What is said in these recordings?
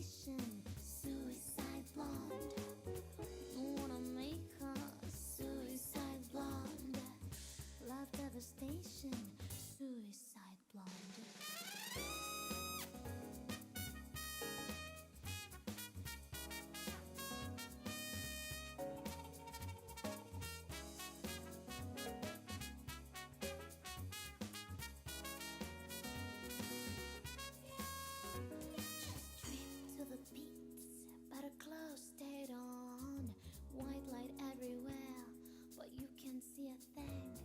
station, suicide blonde. You wanna make her suicide blonde. Love devastation, suicide blonde. Stayed on, white light everywhere, but you can't see a thing.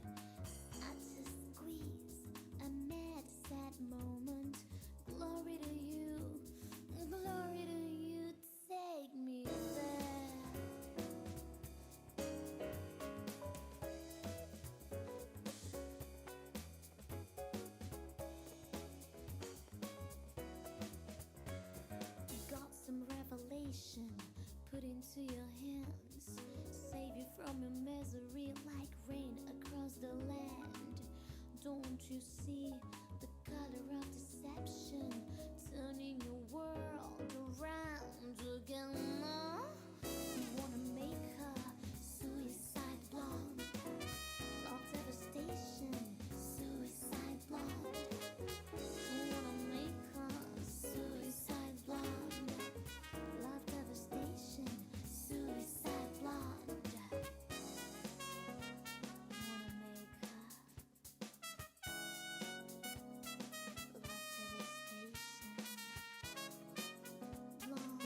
I just squeeze, a mad, sad moment. Glory to you, take me there. Got some revelation put into your hands, save you from your misery like rain across the land. Don't you see the color of deception, turning your world around again? You wanna make her suicide blonde. Love devastation, suicide blonde. You wanna make her suicide blonde. Love devastation, suicide blonde. Wanna make her love devastation blonde.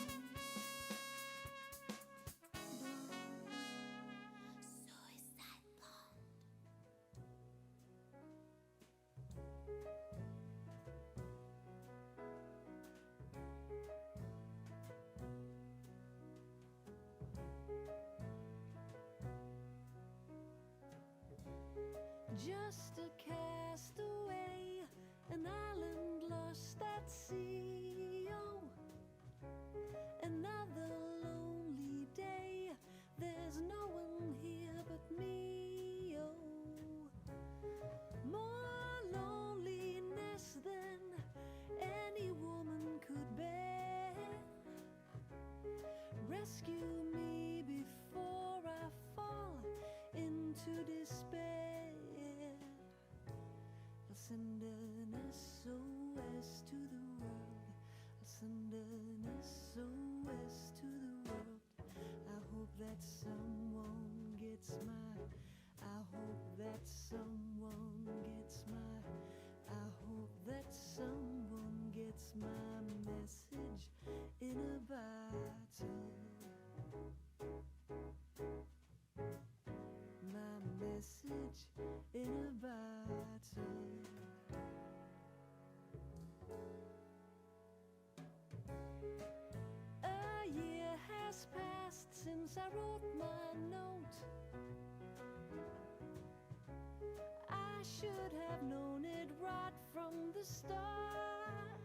Suicide blonde. Just a castaway, an island lost at sea. Oh, another lonely day. There's no one here but me. Oh, more loneliness than any woman could bear. Rescue me before I fall into despair. I'll send an SOS to the world. I'll send an SOS to the world. I hope that someone gets my, I hope that someone gets my, I hope that someone gets my message in a bottle. My message in a bottle. A year has passed since I wrote my note. I should have known it right from the start.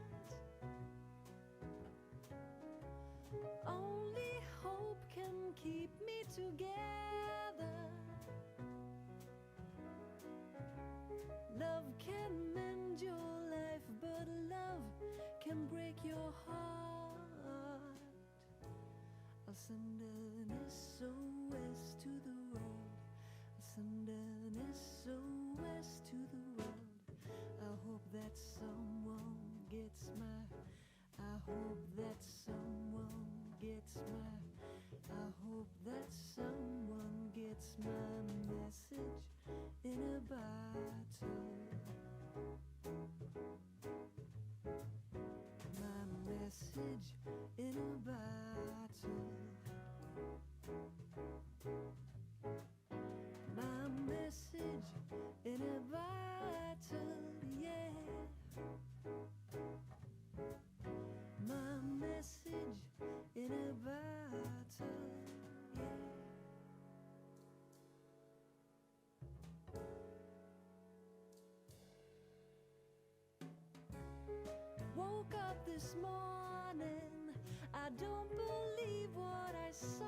Only hope can keep me together. Love can mend your life, but love can break your heart. I'll send an SOS to the world. I'll send an SOS to the world. I hope that someone gets my, I hope that someone gets my, I hope that someone gets my message in a bottle. My message in a bottle. My message in a bottle, yeah. My message in a bottle, yeah. Woke up this morning, I don't believe what I saw.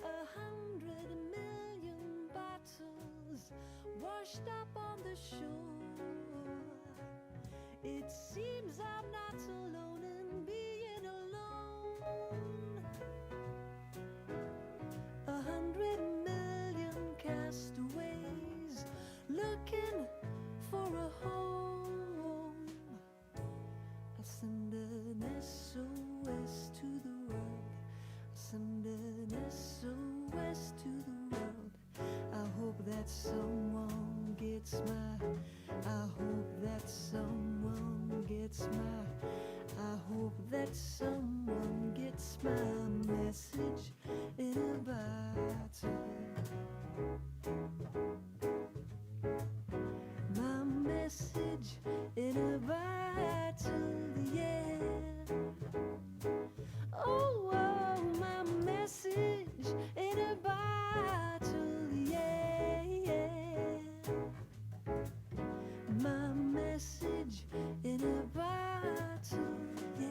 100 million bottles washed up on the shore. It seems I'm not alone send an SOS to the world. Send an SOS to the world. I hope that someone gets I hope that someone gets I hope that someone gets my message in a bottle. My message in a bottle, yeah. Oh, oh, my message in a bottle, yeah, yeah. My message in a bottle, yeah.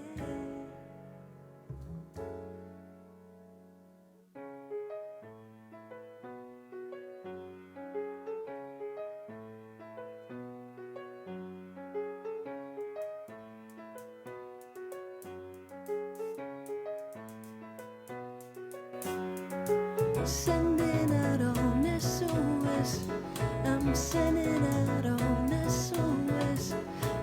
Sending out on SOS. I'm sending out on SOS.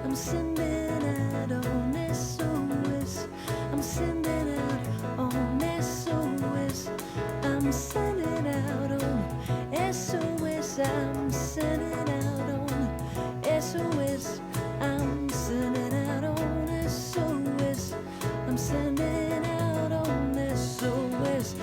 I'm sending out on SOS. I'm sending out on SOS. I'm sending out on SOS. I'm sending out on SOS. I'm sending out on SOS. I'm sending out on SOS.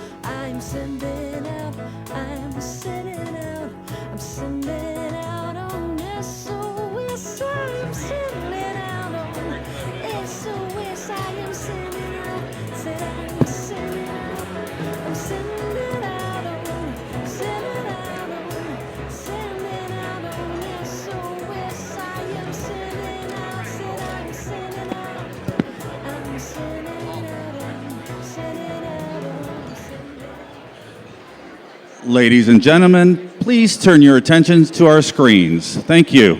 I'm sending out, I'm sending out, I'm sending out on SOS. I'm sending out on SOS. I am sending out, said I'm sending out, I'm sending out on, sending out on, sending out on SOS. I am sending out, said I'm sending out, I'm sending out on, sending out on, sending out. Ladies and gentlemen, please turn your attentions to our screens. Thank you.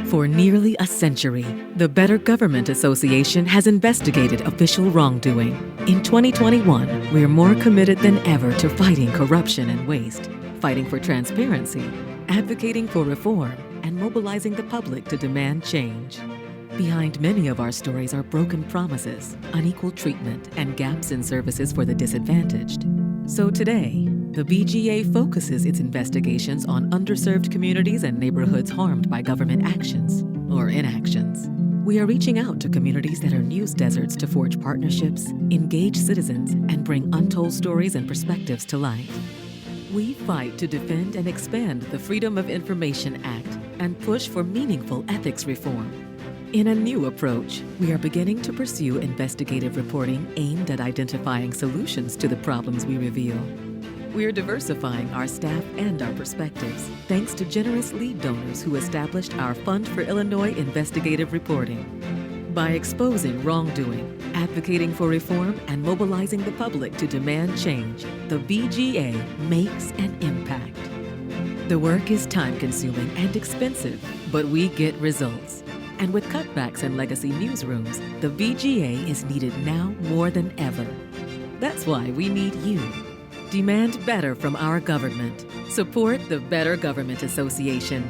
For nearly a century, the Better Government Association has investigated official wrongdoing. In 2021, we are more committed than ever to fighting corruption and waste, fighting for transparency, advocating for reform, and mobilizing the public to demand change. Behind many of our stories are broken promises, unequal treatment, and gaps in services for the disadvantaged. So today, the BGA focuses its investigations on underserved communities and neighborhoods harmed by government actions or inactions. We are reaching out to communities that are news deserts to forge partnerships, engage citizens, and bring untold stories and perspectives to light. We fight to defend and expand the Freedom of Information Act and push for meaningful ethics reform. In a new approach, we are beginning to pursue investigative reporting aimed at identifying solutions to the problems we reveal. We are diversifying our staff and our perspectives, thanks to generous lead donors who established our Fund for Illinois Investigative Reporting. By exposing wrongdoing, advocating for reform, and mobilizing the public to demand change, the BGA makes an impact. The work is time-consuming and expensive, but we get results. And with cutbacks in legacy newsrooms, the BGA is needed now more than ever. That's why we need you. Demand better from our government. Support the Better Government Association.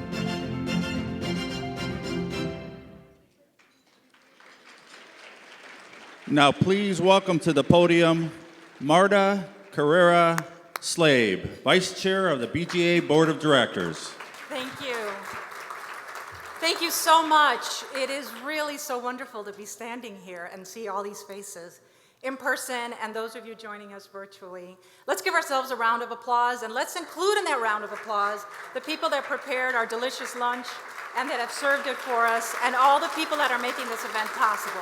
Now please welcome to the podium Marta Carreira-Slabe, Vice Chair of the BGA Board of Directors. Thank you. Thank you so much. It is really so wonderful to be standing here and see all these faces in person and those of you joining us virtually. Let's give ourselves a round of applause, and let's include in that round of applause the people that prepared our delicious lunch and that have served it for us, and all the people that are making this event possible.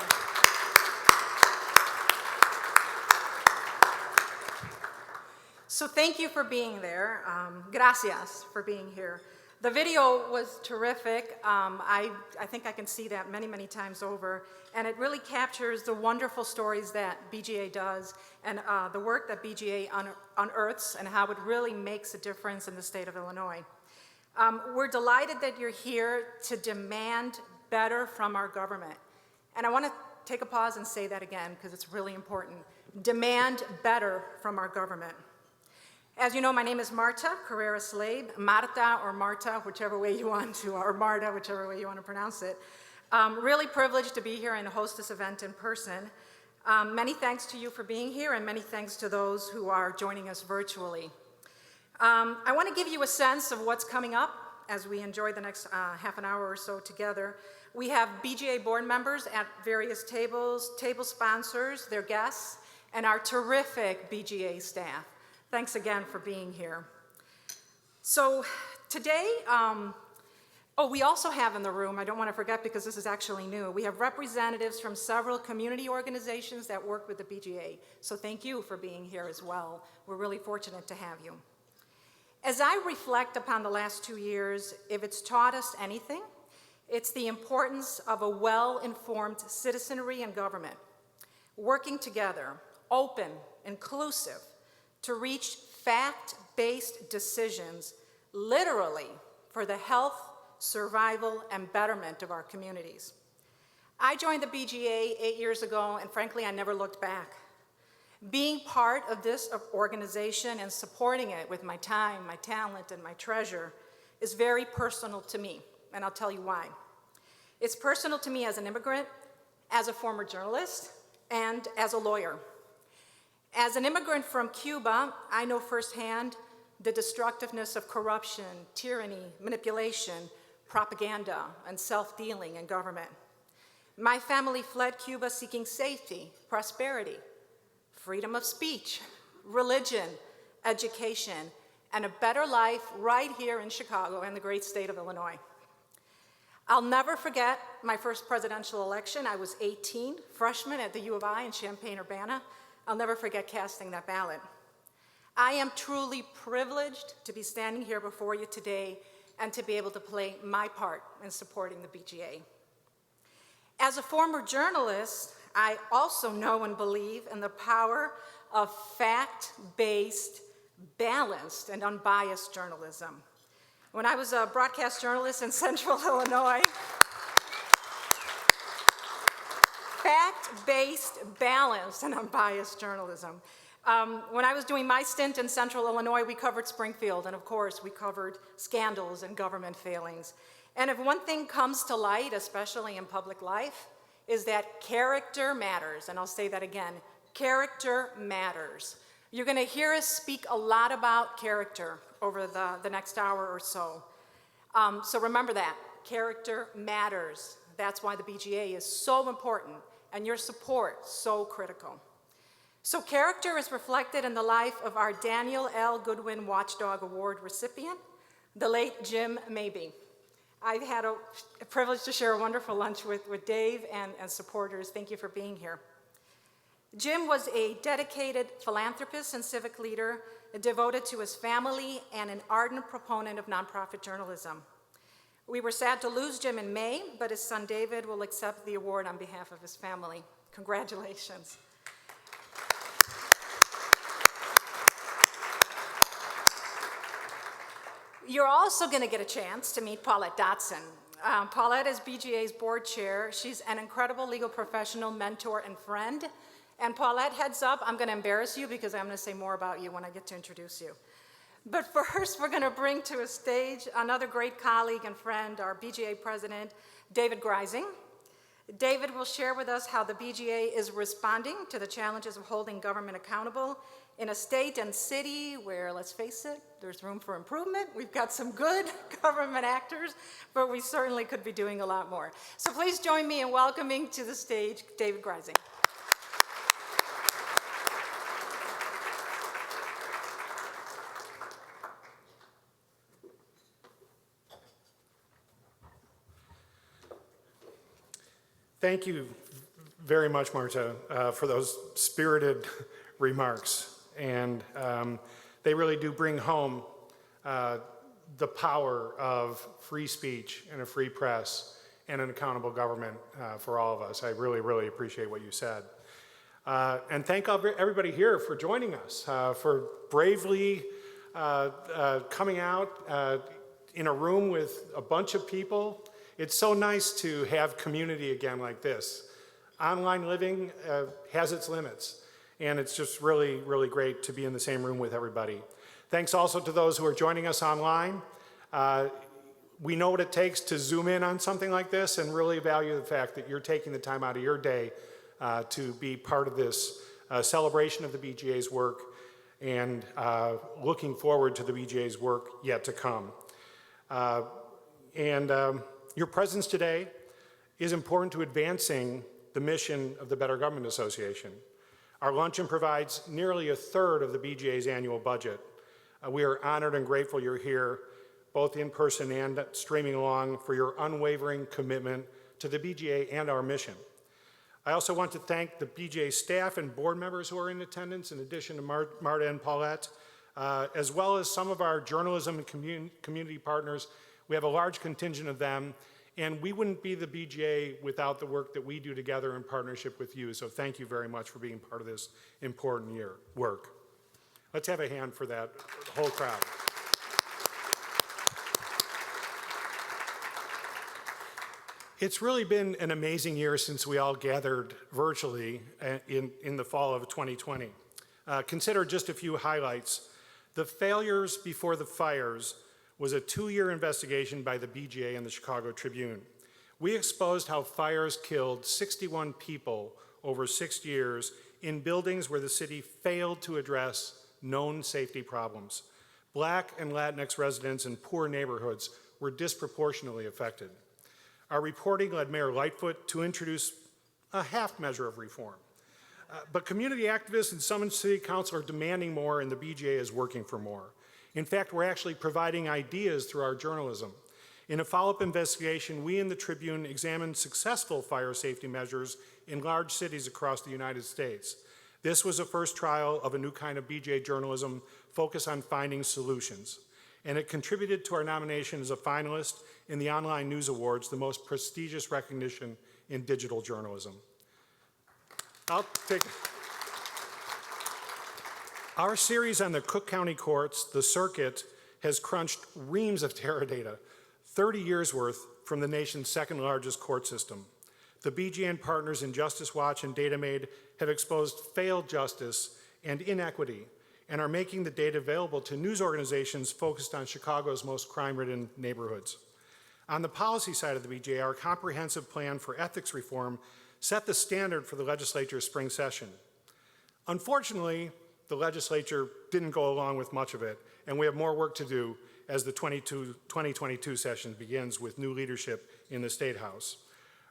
So thank you for being there. Gracias for being here. The video was terrific. I think I can see that many, many times over, and it really captures the wonderful stories that BGA does and the work that BGA unearths and how it really makes a difference in the state of Illinois. We're delighted that you're here to demand better from our government. And I want to take a pause and say that again because it's really important. Demand better from our government. As you know, my name is Marta, Carreira-Slabe, Marta or Marta, whichever way you want to, or Marta, whichever way you want to pronounce it. Really privileged to be here and host this event in person. Many thanks to you for being here, and many thanks to those who are joining us virtually. I want to give you a sense of what's coming up as we enjoy the next half an hour or so together. We have BGA board members at various tables, table sponsors, their guests, and our terrific BGA staff. Thanks again for being here. So today, we also have in the room, I don't want to forget because this is actually new, we have representatives from several community organizations that work with the BGA. So thank you for being here as well. We're really fortunate to have you. As I reflect upon the last 2 years, if it's taught us anything, it's the importance of a well-informed citizenry and government, working together, open, inclusive, to reach fact-based decisions, literally, for the health, survival, and betterment of our communities. I joined the BGA 8 years ago, and frankly, I never looked back. Being part of this organization and supporting it with my time, my talent, and my treasure is very personal to me, and I'll tell you why. It's personal to me as an immigrant, as a former journalist, and as a lawyer. As an immigrant from Cuba, I know firsthand the destructiveness of corruption, tyranny, manipulation, propaganda, and self-dealing in government. My family fled Cuba seeking safety, prosperity, freedom of speech, religion, education, and a better life right here in Chicago and the great state of Illinois. I'll never forget my first presidential election. I was 18, freshman at the U of I in Champaign-Urbana. I'll never forget casting that ballot. I am truly privileged to be standing here before you today and to be able to play my part in supporting the BGA. As a former journalist, I also know and believe in the power of fact-based, balanced, and unbiased journalism. When I was a broadcast journalist in Central Illinois, fact-based, balanced, and unbiased journalism. When I was doing my stint in Central Illinois, we covered Springfield, and of course, we covered scandals and government failings. And if one thing comes to light, especially in public life, is that character matters, and I'll say that again, character matters. You're gonna hear us speak a lot about character over the next hour or so. So remember that, character matters. That's why the BGA is so important, and your support so critical. So character is reflected in the life of our Daniel L. Goodwin Watchdog Award recipient, the late Jim Mabie. I've had a privilege to share a wonderful lunch with Dave and supporters. Thank you for being here. Jim was a dedicated philanthropist and civic leader devoted to his family and an ardent proponent of nonprofit journalism. We were sad to lose Jim in May, but his son David will accept the award on behalf of his family. Congratulations. You're also going to get a chance to meet Paulette Dodson. Paulette is BGA's board chair. She's an incredible legal professional, mentor, and friend. And Paulette, heads up, I'm going to embarrass you because I'm going to say more about you when I get to introduce you. But first, we're going to bring to a stage another great colleague and friend, our BGA president, David Greising. David will share with us how the BGA is responding to the challenges of holding government accountable in a state and city where, let's face it, there's room for improvement. We've got some good government actors, but we certainly could be doing a lot more. So please join me in welcoming to the stage David Greising. Thank you very much, Marta, for those spirited remarks. And they really do bring home the power of free speech and a free press and an accountable government for all of us. I really, really appreciate what you said. And thank everybody here for joining us, for bravely coming out in a room with a bunch of people. It's so nice to have community again like this. Online living has its limits, and it's just really, really great to be in the same room with everybody. Thanks also to those who are joining us online. We know what it takes to zoom in on something like this and really value the fact that you're taking the time out of your day to be part of this celebration of the BGA's work and looking forward to the BGA's work yet to come. Your presence today is important to advancing the mission of the Better Government Association. Our luncheon provides nearly a third of the BGA's annual budget. We are honored and grateful you're here, both in person and streaming along, for your unwavering commitment to the BGA and our mission. I also want to thank the BGA staff and board members who are in attendance, in addition to Marta and Paulette, as well as some of our journalism and community partners. We have a large contingent of them, and we wouldn't be the BGA without the work that we do together in partnership with you. So thank you very much for being part of this important work. Let's have a hand for that whole crowd. It's really been an amazing year since we all gathered virtually in the fall of 2020. Consider just a few highlights. The Failures Before the Fires was a 2-year investigation by the BGA and the Chicago Tribune. We exposed how fires killed 61 people over 6 years in buildings where the city failed to address known safety problems. Black and Latinx residents in poor neighborhoods were disproportionately affected. Our reporting led Mayor Lightfoot to introduce a half measure of reform. But community activists and some in City Council are demanding more, and the BGA is working for more. In fact, we're actually providing ideas through our journalism. In a follow-up investigation, we in the Tribune examined successful fire safety measures in large cities across the United States. This was a first trial of a new kind of BGA journalism focused on finding solutions, and it contributed to our nomination as a finalist in the Online News Awards, the most prestigious recognition in digital journalism. Our series on the Cook County courts, The Circuit, has crunched reams of teradata, 30 years worth from the nation's second largest court system. The BGA and partners in Justice Watch and DataMade have exposed failed justice and inequity and are making the data available to news organizations focused on Chicago's most crime-ridden neighborhoods. On the policy side of the BGA, our comprehensive plan for ethics reform set the standard for the legislature's spring session. Unfortunately, the legislature didn't go along with much of it, and we have more work to do as the 2022 session begins with new leadership in the State House.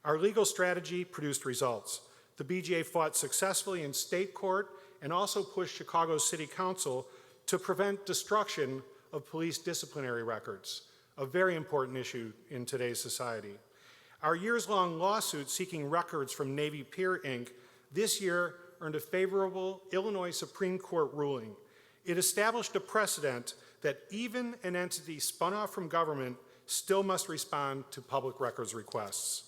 Our legal strategy produced results. The BGA fought successfully in state court and also pushed Chicago's City Council to prevent destruction of police disciplinary records, a very important issue in today's society. Our years-long lawsuit seeking records from Navy Pier, Inc. this year earned a favorable Illinois Supreme Court ruling. It established a precedent that even an entity spun off from government still must respond to public records requests.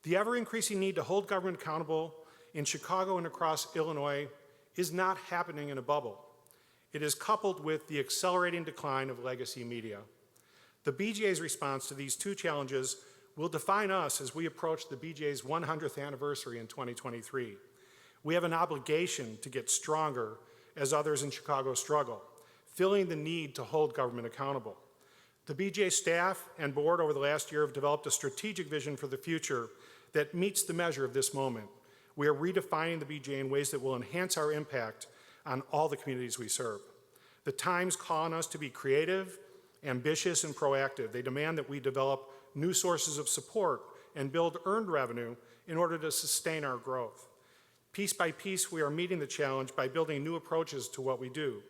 The ever-increasing need to hold government accountable in Chicago and across Illinois is not happening in a bubble. It is coupled with the accelerating decline of legacy media. The BGA's response to these two challenges will define us as we approach the BGA's 100th anniversary in 2023. We have an obligation to get stronger as others in Chicago struggle, filling the need to hold government accountable. The BGA staff and board over the last year have developed a strategic vision for the future that meets the measure of this moment. We are redefining the BGA in ways that will enhance our impact on all the communities we serve. The times call on us to be creative, ambitious, and proactive. They demand that we develop new sources of support and build earned revenue in order to sustain our growth. Piece by piece, we are meeting the challenge by building new approaches to what we do.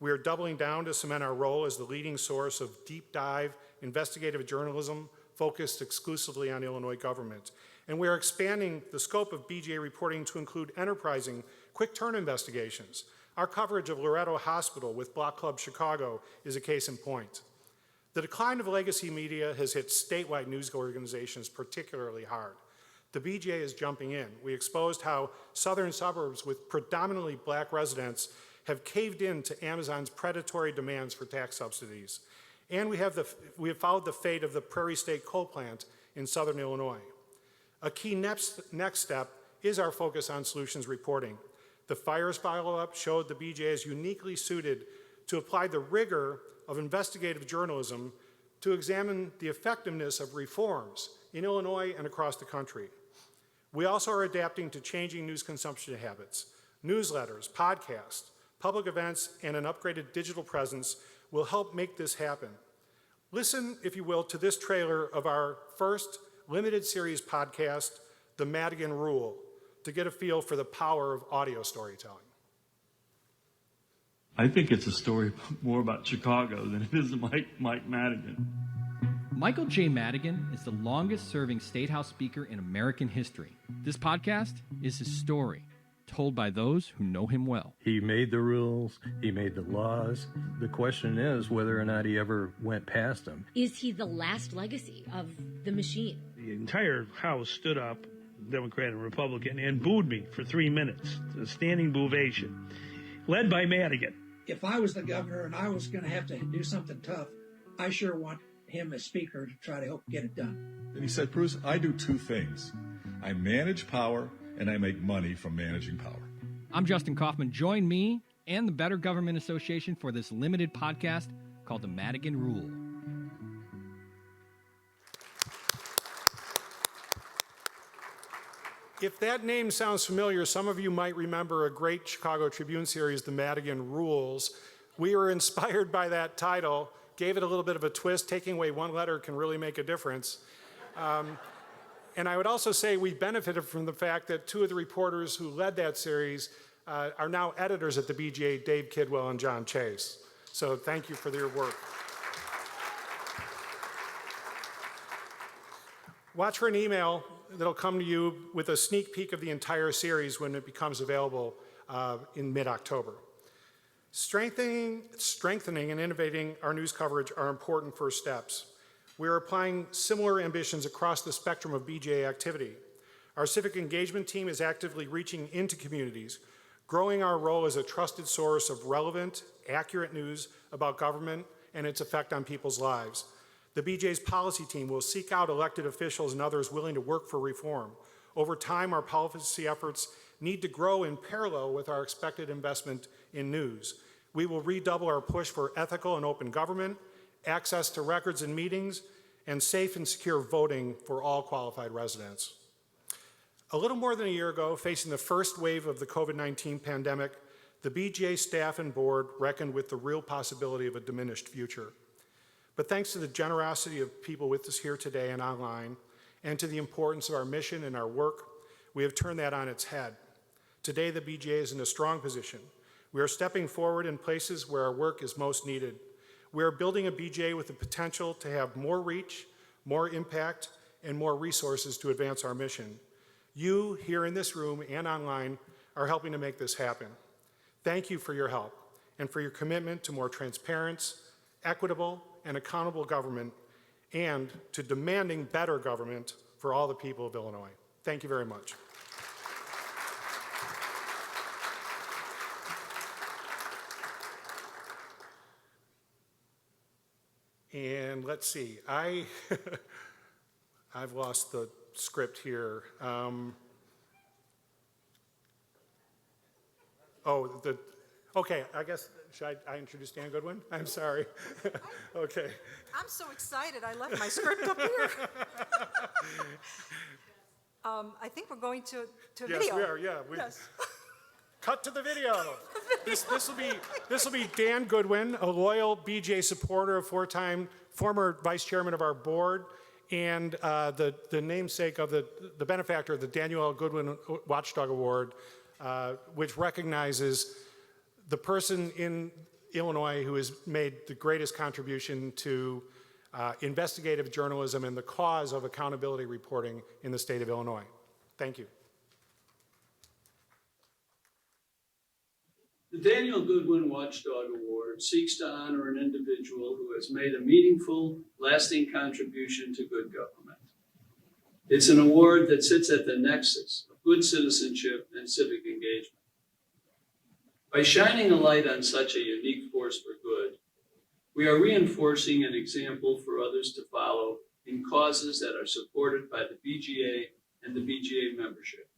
We are doubling down to cement our role as the leading source of deep dive investigative journalism focused exclusively on Illinois government. And we are expanding the scope of BGA reporting to include enterprising, quick turn investigations. Our coverage of Loretto Hospital with Block Club Chicago is a case in point. The decline of legacy media has hit statewide news organizations particularly hard. The BGA is jumping in. We exposed how southern suburbs with predominantly black residents have caved in to Amazon's predatory demands for tax subsidies. And we have followed the fate of the Prairie State coal plant in southern Illinois. A key next step is our focus on solutions reporting. The fires follow-up showed the BGA is uniquely suited to apply the rigor of investigative journalism to examine the effectiveness of reforms in Illinois and across the country. We also are adapting to changing news consumption habits. Newsletters, podcasts, public events, and an upgraded digital presence will help make this happen. Listen, if you will, to this trailer of our first limited series podcast, The Madigan Rule, to get a feel for the power of audio storytelling. I think it's a story more about Chicago than it is Mike Madigan. Michael J. Madigan is the longest-serving State House Speaker in American history. This podcast is his story, told by those who know him well. He made the rules, he made the laws. The question is whether or not he ever went past them. Is he the last legacy of the machine? The entire House stood up, Democrat and Republican, and booed me for 3 minutes. A standing bovation, led by Madigan. If I was the governor and I was going to have to do something tough, I sure want him as speaker to try to help get it done. And he said, Bruce, I do two things. I manage power and I make money from managing power. I'm Justin Kaufman. Join me and the Better Government Association for this limited podcast called The Madigan Rule. If that name sounds familiar, some of you might remember a great Chicago Tribune series, The Madigan Rules. We were inspired by that title, gave it a little bit of a twist. Taking away one letter can really make a difference. And I would also say we benefited from the fact that two of the reporters who led that series are now editors at the BGA, Dave Kidwell and John Chase. So thank you for your work. Watch for an email that'll come to you with a sneak peek of the entire series when it becomes available in mid-October. Strengthening and innovating our news coverage are important first steps. We are applying similar ambitions across the spectrum of BGA activity. Our civic engagement team is actively reaching into communities, growing our role as a trusted source of relevant, accurate news about government and its effect on people's lives. The BJ's policy team will seek out elected officials and others willing to work for reform. Over time, our policy efforts need to grow in parallel with our expected investment in news. We will redouble our push for ethical and open government, access to records and meetings, and safe and secure voting for all qualified residents. A little more than a year ago, facing the first wave of the COVID-19 pandemic, the BGA staff and board reckoned with the real possibility of a diminished future. But thanks to the generosity of people with us here today and online, and to the importance of our mission and our work, we have turned that on its head. Today, the BGA is in a strong position. We are stepping forward in places where our work is most needed. We are building a BGA with the potential to have more reach, more impact, and more resources to advance our mission. You, here in this room and online, are helping to make this happen. Thank you for your help and for your commitment to more transparent, equitable, and accountable government, and to demanding better government for all the people of Illinois. Thank you very much. And let's see, I've lost the script here. Okay, I guess, should I introduce Dan Goodwin? I'm sorry. Okay. I'm so excited, I left my script up here. I think we're going to yes, video. We are, yeah. Yes. Cut to the video. This will be Dan Goodwin, a loyal BGA supporter, a former vice chairman of our board, and the namesake of the benefactor of the Daniel L. Goodwin Watchdog Award, which recognizes the person in Illinois who has made the greatest contribution to investigative journalism and the cause of accountability reporting in the state of Illinois. Thank you. The Daniel Goodwin Watchdog Award seeks to honor an individual who has made a meaningful, lasting contribution to good government. It's an award that sits at the nexus of good citizenship and civic engagement. By shining a light on such a unique force for good, we are reinforcing an example for others to follow in causes that are supported by the BGA and the BGA membership.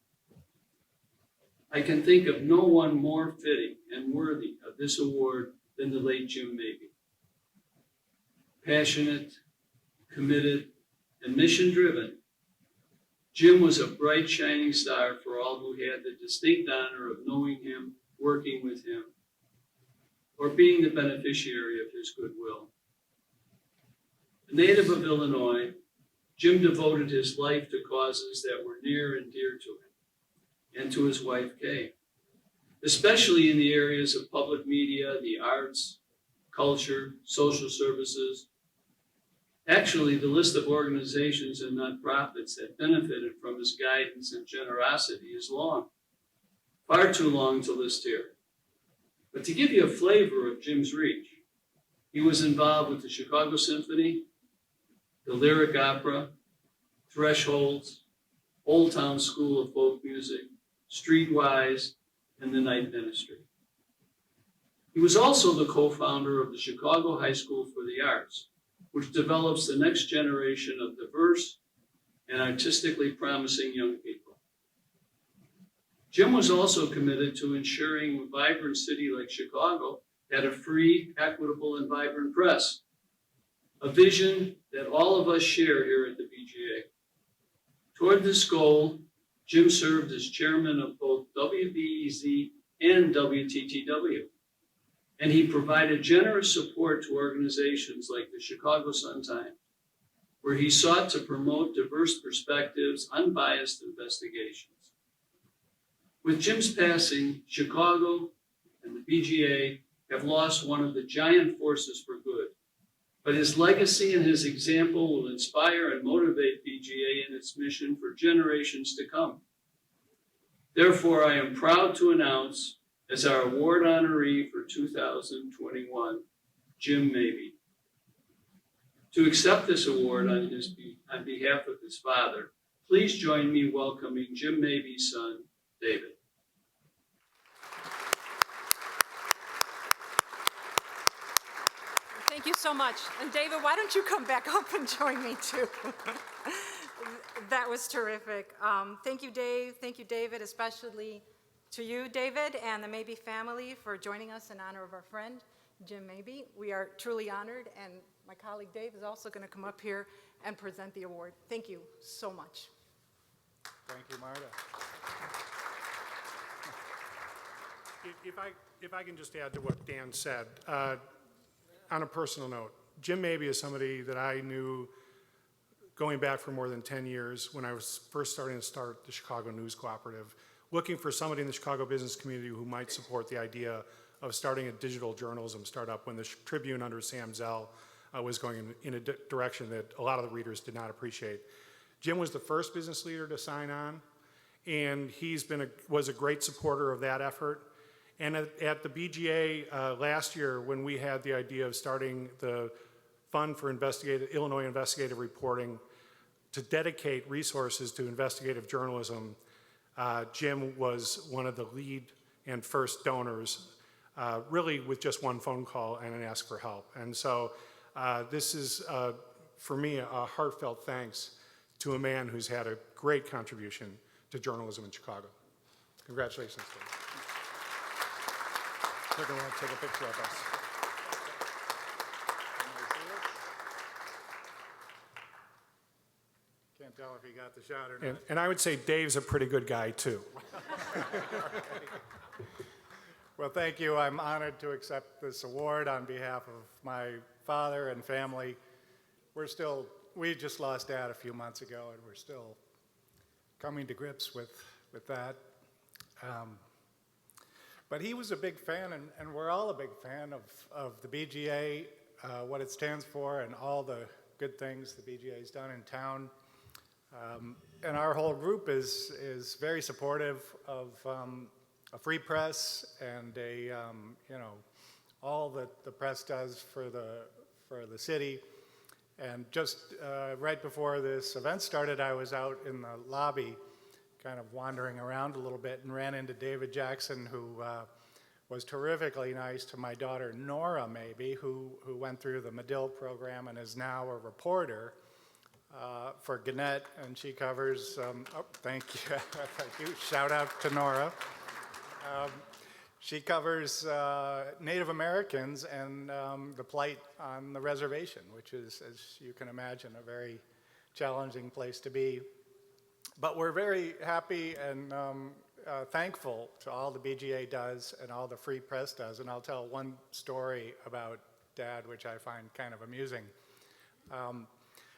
I can think of no one more fitting and worthy of this award than the late Jim Mabie. Passionate, committed, and mission-driven, Jim was a bright, shining star for all who had the distinct honor of knowing him, working with him, or being the beneficiary of his goodwill. A native of Illinois, Jim devoted his life to causes that were near and dear to him and to his wife, Kay, especially in the areas of public media, the arts, culture, social services. Actually, the list of organizations and nonprofits that benefited from his guidance and generosity is long, far too long to list here. But to give you a flavor of Jim's reach, he was involved with the Chicago Symphony, the Lyric Opera, Thresholds, Old Town School of Folk Music, Streetwise, and the Night Ministry. He was also the co-founder of the Chicago High School for the Arts, which develops the next generation of diverse and artistically promising young people. Jim was also committed to ensuring a vibrant city like Chicago had a free, equitable, and vibrant press, a vision that all of us share here at the BGA. Toward this goal, Jim served as chairman of both WBEZ and WTTW, and he provided generous support to organizations like the Chicago Sun-Times, where he sought to promote diverse perspectives, unbiased investigations. With Jim's passing, Chicago and the BGA have lost one of the giant forces for good, but his legacy and his example will inspire and motivate BGA in its mission for generations to come. Therefore, I am proud to announce as our award honoree for 2021, Jim Mabie. To accept this award on behalf of his father, please join me welcoming Jim Mabie's son, David. Thank you so much. And David, why don't you come back up and join me too? That was terrific. Thank you, Dave. Thank you, David, especially to you, David, and the Mabie family for joining us in honor of our friend, Jim Mabie. We are truly honored, and my colleague Dave is also going to come up here and present the award. Thank you so much. Thank you, Marta. If I can just add to what Dan said, on a personal note, Jim Mabie is somebody that I knew going back for more than 10 years when I was first starting to start the Chicago News Cooperative, looking for somebody in the Chicago business community who might support the idea of starting a digital journalism startup when the Tribune under Sam Zell was going in a direction that a lot of the readers did not appreciate. Jim was the first business leader to sign on, and was a great supporter of that effort. And at the BGA last year, when we had the idea of starting the Fund for Illinois Investigative Reporting to dedicate resources to investigative journalism, Jim was one of the lead and first donors, really with just one phone call and an ask for help. And so this is, for me, a heartfelt thanks to a man who's had a great contribution to journalism in Chicago. Congratulations, Dave. They're going to take a picture of us. Can't tell if he got the shot or not. And I would say Dave's a pretty good guy, too. Well, thank you. I'm honored to accept this award on behalf of my father and family. We just lost Dad a few months ago, and we're still coming to grips with that. But he was a big fan, and we're all a big fan of the BGA, what it stands for, and all the good things the BGA has done in town. And our whole group is very supportive of a free press and all that the press does for the city. And just right before this event started, I was out in the lobby kind of wandering around a little bit and ran into David Jackson, who was terrifically nice to my daughter Nora Mabie, who went through the Medill program and is now a reporter for Gannett, and she covers, thank you, shout out to Nora. She covers Native Americans and the plight on the reservation, which is, as you can imagine, a very challenging place to be. But we're very happy and thankful to all the BGA does and all the Free Press does. And I'll tell one story about Dad, which I find kind of amusing.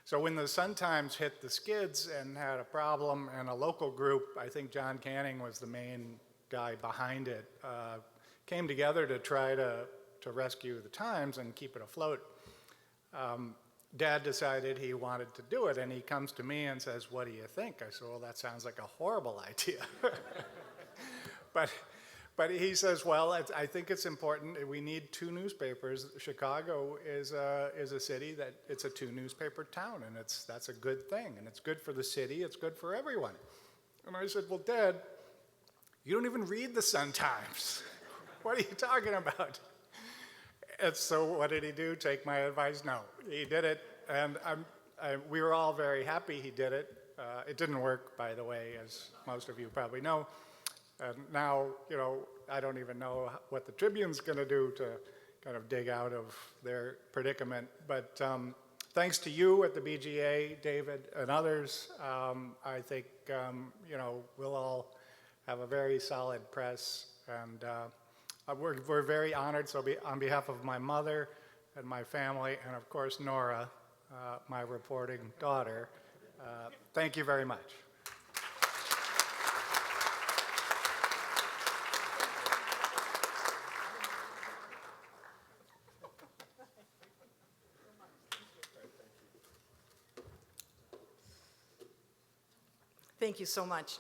So when the Sun-Times hit the skids and had a problem, and a local group, I think John Canning was the main guy behind it, came together to try to rescue the Times and keep it afloat. Dad decided he wanted to do it, and he comes to me and says, "What do you think?" I said, "Well, that sounds like a horrible idea." But he says, "Well, I think it's important. We need two newspapers. Chicago is a city that it's a two-newspaper town, and that's a good thing, and it's good for the city. It's good for everyone." And I said, "Well, Dad, you don't even read the Sun-Times. What are you talking about?" And so what did he do? Take my advice? No, he did it, and we were all very happy he did it. It didn't work, by the way, as most of you probably know. And now, you know, I don't even know what the Tribune's going to do to kind of dig out of their predicament. But thanks to you at the BGA, David, and others, I think, you know, we'll all have a very solid press. And we're very honored. So on behalf of my mother and my family, and of course, Nora, my reporting daughter, thank you very much. Thank you so much.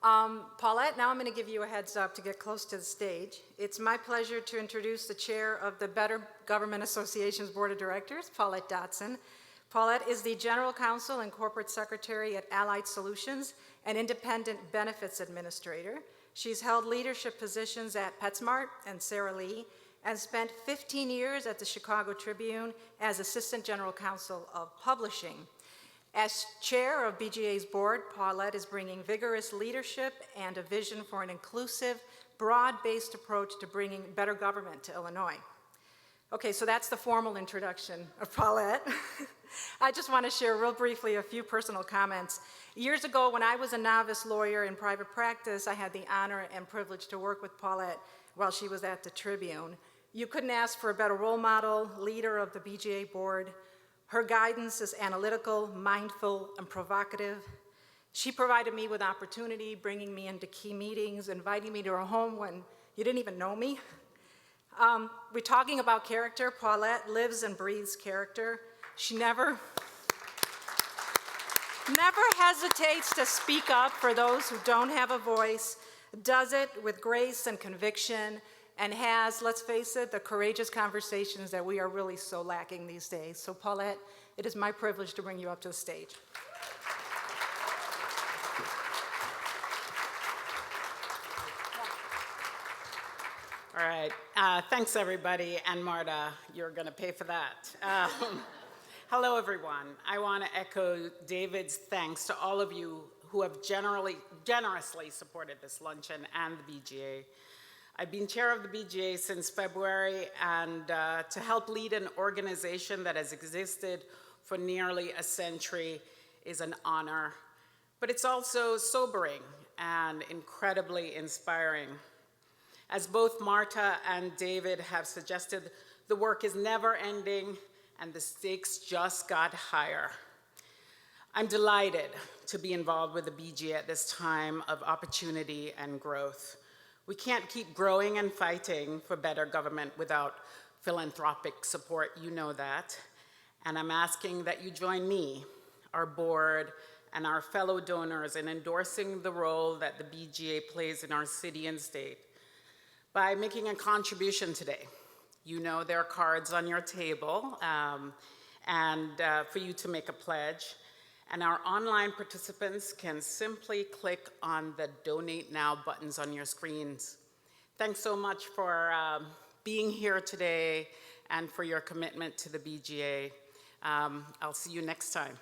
Paulette, now I'm going to give you a heads up to get close to the stage. It's my pleasure to introduce the chair of the Better Government Association's Board of Directors, Paulette Dodson. Paulette is the General Counsel and Corporate Secretary at Allied Solutions, an independent benefits administrator. She's held leadership positions at PetSmart and Sara Lee, and spent 15 years at the Chicago Tribune as Assistant General Counsel of Publishing. As chair of BGA's board, Paulette is bringing vigorous leadership and a vision for an inclusive, broad-based approach to bringing better government to Illinois. Okay, so that's the formal introduction of Paulette. I just want to share real briefly a few personal comments. Years ago, when I was a novice lawyer in private practice, I had the honor and privilege to work with Paulette while she was at the Tribune. You couldn't ask for a better role model, leader of the BGA board. Her guidance is analytical, mindful, and provocative. She provided me with opportunity, bringing me into key meetings, inviting me to her home when you didn't even know me. We're talking about character. Paulette lives and breathes character. She never hesitates to speak up for those who don't have a voice, does it with grace and conviction, and has, let's face it, the courageous conversations that we are really so lacking these days. So Paulette, it is my privilege to bring you up to the stage. All right, thanks everybody, and Marta, you're gonna pay for that. Hello everyone. I wanna echo David's thanks to all of you who have generously supported this luncheon and the BGA. I've been chair of the BGA since February, and to help lead an organization that has existed for nearly a century is an honor. But it's also sobering and incredibly inspiring. As both Marta and David have suggested, the work is never ending and the stakes just got higher. I'm delighted to be involved with the BGA at this time of opportunity and growth. We can't keep growing and fighting for better government without philanthropic support, you know that. And I'm asking that you join me, our board, and our fellow donors in endorsing the role that the BGA plays in our city and state by making a contribution today. You know there are cards on your table for you to make a pledge. And our online participants can simply click on the Donate Now buttons on your screens. Thanks so much for being here today and for your commitment to the BGA. I'll see you next time.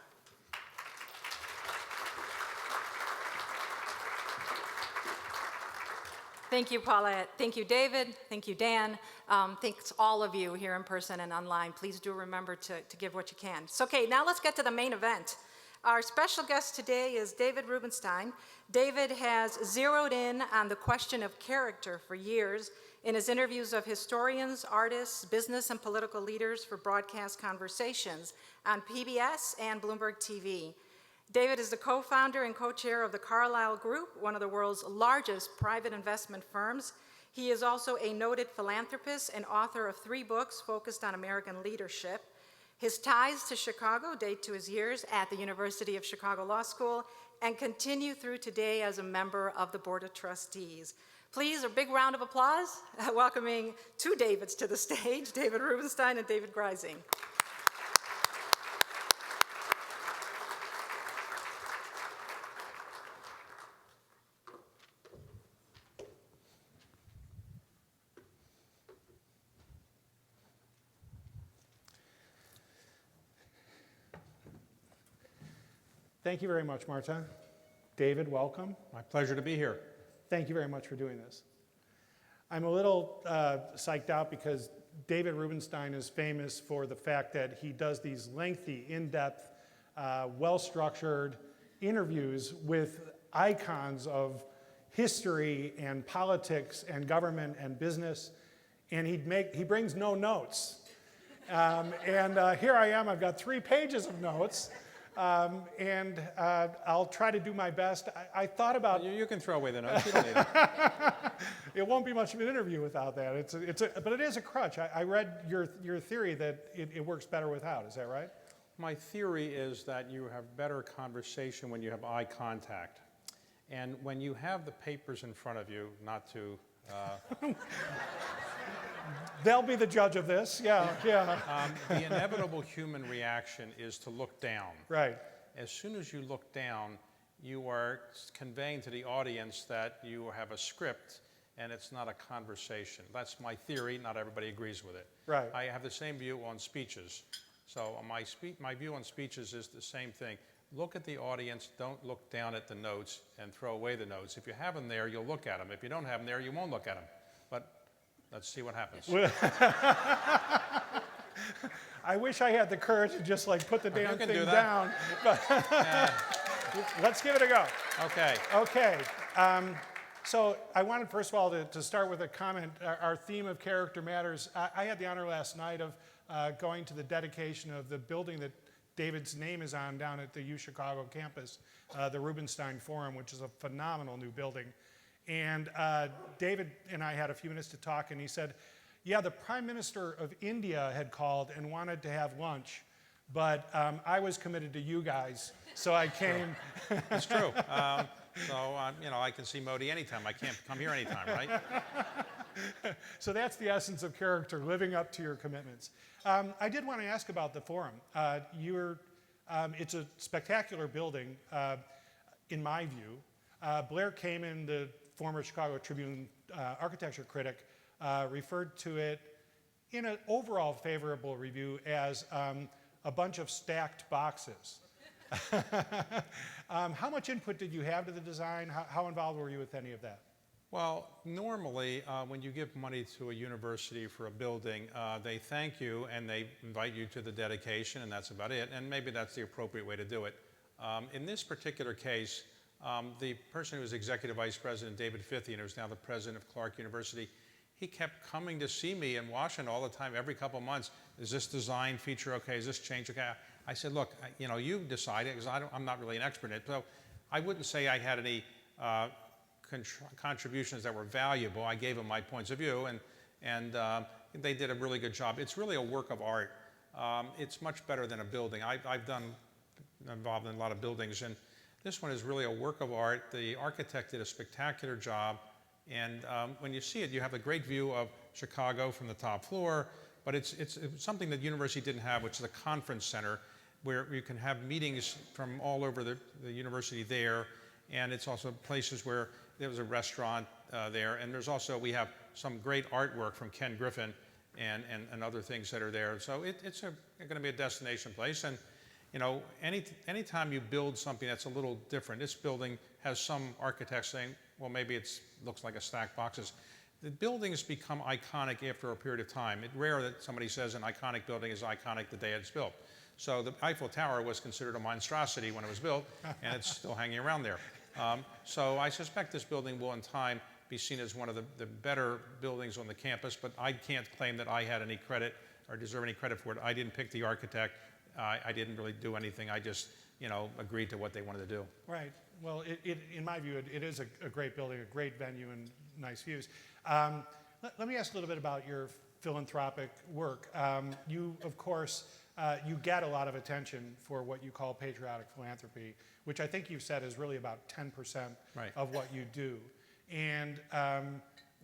Thank you, Paulette. Thank you, David. Thank you, Dan. Thanks all of you here in person and online. Please do remember to give what you can. So, okay, now let's get to the main event. Our special guest today is David Rubenstein. David has zeroed in on the question of character for years in his interviews of historians, artists, business, and political leaders for broadcast conversations on PBS and Bloomberg TV. David is the co-founder and co-chair of the Carlyle Group, one of the world's largest private investment firms. He is also a noted philanthropist and author of 3 books focused on American leadership. His ties to Chicago date to his years at the University of Chicago Law School and continue through today as a member of the Board of Trustees. Please, a big round of applause, welcoming 2 Davids to the stage, David Rubenstein and David Greising. Thank you very much, Marta. David, welcome. My pleasure to be here. Thank you very much for doing this. I'm a little psyched out because David Rubenstein is famous for the fact that he does these lengthy, in-depth, well-structured interviews with icons of history and politics and government and business, and he brings no notes. Here I am, I've got 3 pages of notes. I'll try to do my best. I thought about... You can throw away the notes. You don't need them. It won't be much of an interview without that. But it is a crutch. I read your theory that it works better without. Is that right? My theory is that you have better conversation when you have eye contact. And when you have the papers in front of you, not to... They'll be the judge of this, yeah. The inevitable human reaction is to look down. Right. As soon as you look down, you are conveying to the audience that you have a script and it's not a conversation. That's my theory. Not everybody agrees with it. Right. I have the same view on speeches. So my view on speeches is the same thing. Look at the audience. Don't look down at the notes and throw away the notes. If you have them there, you'll look at them. If you don't have them there, you won't look at them. But let's see what happens. I wish I had the courage to just like put the damn thing down. But let's give it a go. Okay. Okay. So I wanted, first of all, to start with a comment. Our theme of character matters. I had the honor last night of going to the dedication of the building that David's name is on down at the UChicago campus, the Rubenstein Forum, which is a phenomenal new building. And David and I had a few minutes to talk, and he said, yeah, the Prime Minister of India had called and wanted to have lunch, but I was committed to you guys, so I came. It's true. I can see Modi anytime. I can't come here anytime, right? So that's the essence of character, living up to your commitments. I did want to ask about the forum. It's a spectacular building, in my view. Blair Kamen, the former Chicago Tribune architecture critic, referred to it in an overall favorable review as a bunch of stacked boxes. How much input did you have to the design? How involved were you with any of that? Well, normally when you give money to a university for a building, they thank you and they invite you to the dedication, and that's about it. And maybe that's the appropriate way to do it. In this particular case, the person who was executive vice president, David Fithian, who's now the president of Clark University, he kept coming to see me in Washington all the time, every couple of months. Is this design feature okay? Is this change okay? I said, look, you decide it, because I'm not really an expert in it. So I wouldn't say I had any contributions that were valuable. I gave them my points of view, and they did a really good job. It's really a work of art. It's much better than a building. I've been involved in a lot of buildings, and this one is really a work of art. The architect did a spectacular job, and when you see it, you have a great view of Chicago from the top floor, but it's something that the university didn't have, which is a conference center, where you can have meetings from all over the university there, and it's also places where there was a restaurant there, and there's also, we have some great artwork from Ken Griffin and other things that are there. So it's going to be a destination place, and anytime you build something that's a little different, this building has some architects saying, well, maybe it looks like a stack boxes. The buildings become iconic after a period of time. It's rare that somebody says an iconic building is iconic the day it's built. So the Eiffel Tower was considered a monstrosity when it was built, and it's still hanging around there. So I suspect this building will in time be seen as one of the better buildings on the campus, but I can't claim that I had any credit or deserve any credit for it. I didn't pick the architect. I didn't really do anything. I just, agreed to what they wanted to do. Right. Well, in my view, it is a great building, a great venue, and nice views. Let me ask a little bit about your philanthropic work. You, of course, you get a lot of attention for what you call patriotic philanthropy, which I think you've said is really about 10% of what you do. And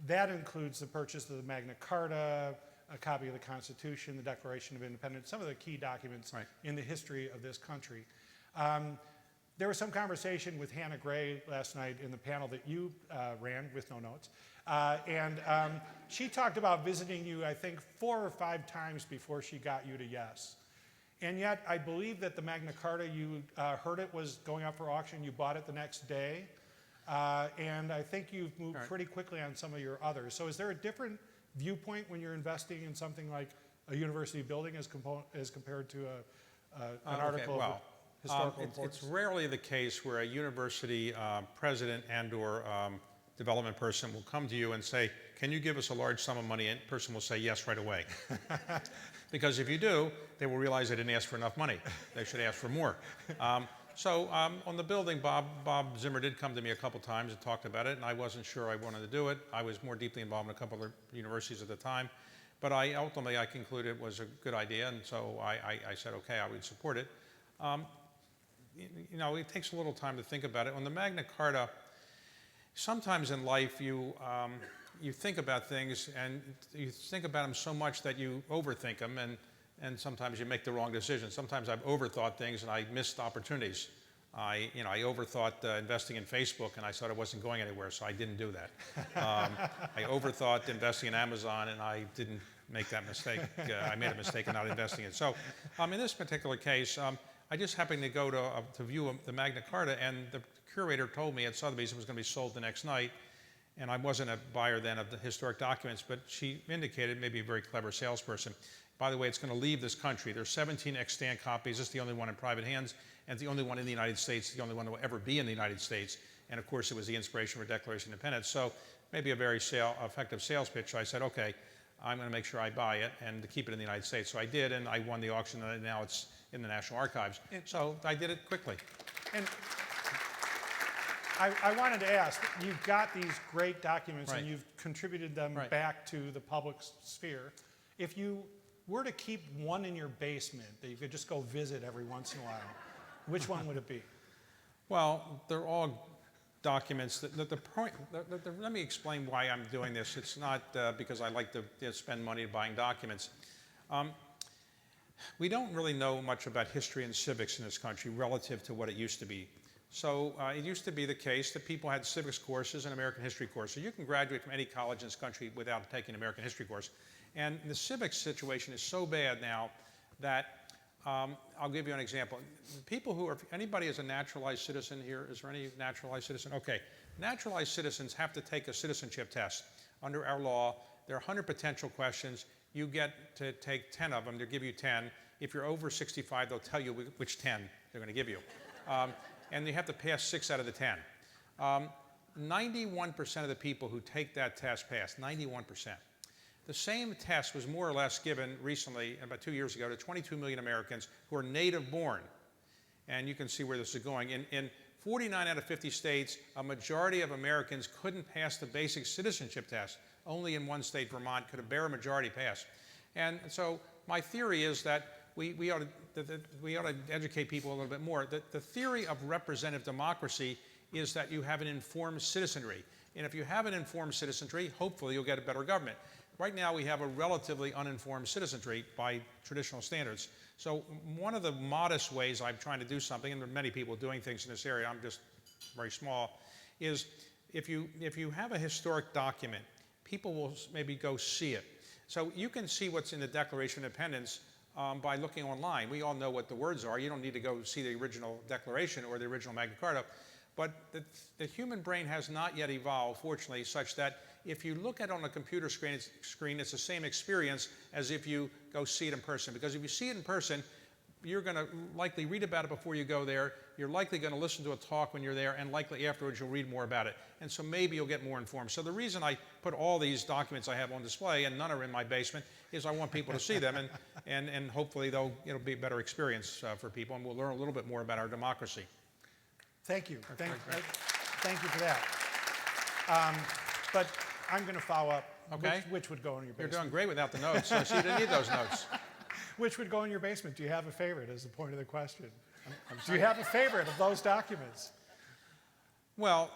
that includes the purchase of the Magna Carta, a copy of the Constitution, the Declaration of Independence, some of the key documents in the history of this country. There was some conversation with Hannah Gray last night in the panel that you ran with no notes. And she talked about visiting you, I think, 4 or 5 times before she got you to yes. And yet, I believe that the Magna Carta, you heard it was going up for auction, you bought it the next day. And I think you've moved pretty quickly on some of your others. So is there a different viewpoint when you're investing in something like a university building as compared to an article of historical importance? It's rarely the case where a university president and or development person will come to you and say, can you give us a large sum of money? And the person will say yes right away. Because if you do, they will realize they didn't ask for enough money. They should ask for more. So on the building, Bob Zimmer did come to me a couple times and talked about it, and I wasn't sure I wanted to do it. I was more deeply involved in a couple of universities at the time. But ultimately, I concluded it was a good idea, and so I said, okay, I would support it. It takes a little time to think about it. On the Magna Carta, sometimes in life you think about things and you think about them so much that you overthink them, and sometimes you make the wrong decision. Sometimes I've overthought things and I missed opportunities. I overthought investing in Facebook and I thought it wasn't going anywhere, so I didn't do that. I overthought investing in Amazon and I didn't make that mistake. I made a mistake in not investing in it. So in this particular case, I just happened to go to view the Magna Carta, and the curator told me at Sotheby's it was going to be sold the next night. And I wasn't a buyer then of the historic documents, but she indicated, maybe a very clever salesperson, by the way, it's going to leave this country. There's 17 extant copies. It's the only one in private hands, and it's the only one in the United States, the only one that will ever be in the United States. And of course, it was the inspiration for Declaration of Independence. So maybe a very effective sales pitch. So I said, okay, I'm going to make sure I buy it and to keep it in the United States. So I did, and I won the auction, and now it's in the National Archives. So I did it quickly. And I wanted to ask, you've got these great documents and you've contributed them back to the public sphere. If you were to keep one in your basement that you could just go visit every once in a while, which one would it be? Well, they're all documents. Let me explain why I'm doing this. It's not because I like to spend money buying documents. We don't really know much about history and civics in this country relative to what it used to be. So it used to be the case that people had civics courses and American history courses. You can graduate from any college in this country without taking an American history course. And the civics situation is so bad now that I'll give you an example. People who are, anybody is a naturalized citizen here? Is there any naturalized citizen? Okay. Naturalized citizens have to take a citizenship test. Under our law, there are 100 potential questions. You get to take 10 of them. They'll give you 10. If you're over 65, they'll tell you which 10 they're going to give you. And you have to pass 6 out of the 10. 91% of the people who take that test pass, 91%. The same test was more or less given recently, about 2 years ago, to 22 million Americans who are native born. And you can see where this is going. In 49 out of 50 states, a majority of Americans couldn't pass the basic citizenship test. Only in one state, Vermont, could a bare majority pass. And so my theory is that we ought to educate people a little bit more. The theory of representative democracy is that you have an informed citizenry. And if you have an informed citizenry, hopefully you'll get a better government. Right now we have a relatively uninformed citizenry by traditional standards. So one of the modest ways I'm trying to do something, and there are many people doing things in this area, I'm just very small, is if you have a historic document, people will maybe go see it. So you can see what's in the Declaration of Independence by looking online. We all know what the words are. You don't need to go see the original Declaration or the original Magna Carta. But the human brain has not yet evolved, fortunately, such that if you look at it on a computer screen, it's the same experience as if you go see it in person. Because if you see it in person, you're going to likely read about it before you go there. You're likely going to listen to a talk when you're there, and likely afterwards you'll read more about it. And so maybe you'll get more informed. So the reason I put all these documents I have on display, and none are in my basement, is I want people to see them, and hopefully it'll be a better experience for people, and we'll learn a little bit more about our democracy. Thank you. Thank you for that. But I'm going to follow up. Okay. Which would go in your basement? You're doing great without the notes, so you didn't need those notes. Which would go in your basement? Do you have a favorite, is the point of the question? Do you have a favorite of those documents? Well,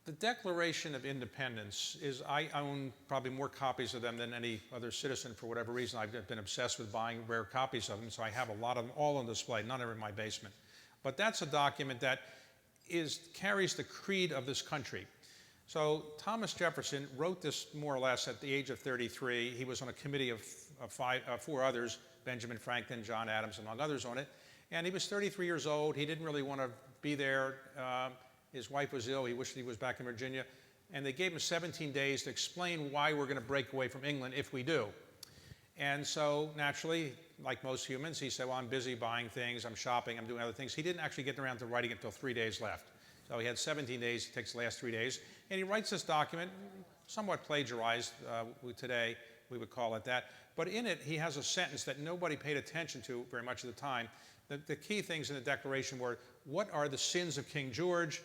the Declaration of Independence I own probably more copies of them than any other citizen for whatever reason. I've been obsessed with buying rare copies of them, so I have a lot of them all on display. None are in my basement. But that's a document that carries the creed of this country. So Thomas Jefferson wrote this more or less at the age of 33. He was on a committee of four others, Benjamin Franklin, John Adams, among others on it. And he was 33 years old. He didn't really want to be there. His wife was ill. He wished he was back in Virginia. And they gave him 17 days to explain why we're going to break away from England if we do. And so naturally, like most humans, he said, well, I'm busy buying things, I'm shopping, I'm doing other things. He didn't actually get around to writing it until 3 days left. So he had 17 days, it takes the last 3 days. And he writes this document, somewhat plagiarized today, we would call it that. But in it, he has a sentence that nobody paid attention to very much at the time. The key things in the Declaration were, what are the sins of King George?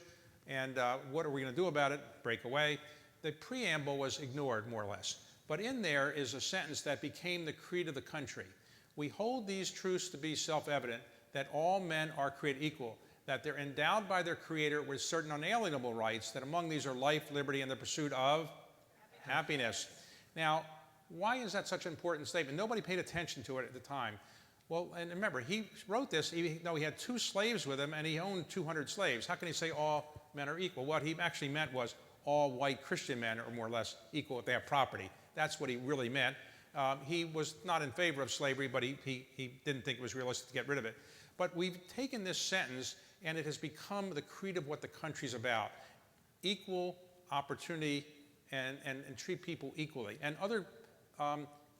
And what are we going to do about it? Break away. The preamble was ignored, more or less. But in there is a sentence that became the creed of the country. We hold these truths to be self-evident, that all men are created equal, that they're endowed by their Creator with certain unalienable rights, that among these are life, liberty, and the pursuit of happiness. Now, why is that such an important statement? Nobody paid attention to it at the time. Well, and remember, he wrote this even though he had 2 slaves with him, and he owned 200 slaves. How can he say all men are equal? What he actually meant was all white Christian men are more or less equal if they have property. That's what he really meant. He was not in favor of slavery, but he didn't think it was realistic to get rid of it. But we've taken this sentence, and it has become the creed of what the country's about. Equal opportunity and treat people equally. And other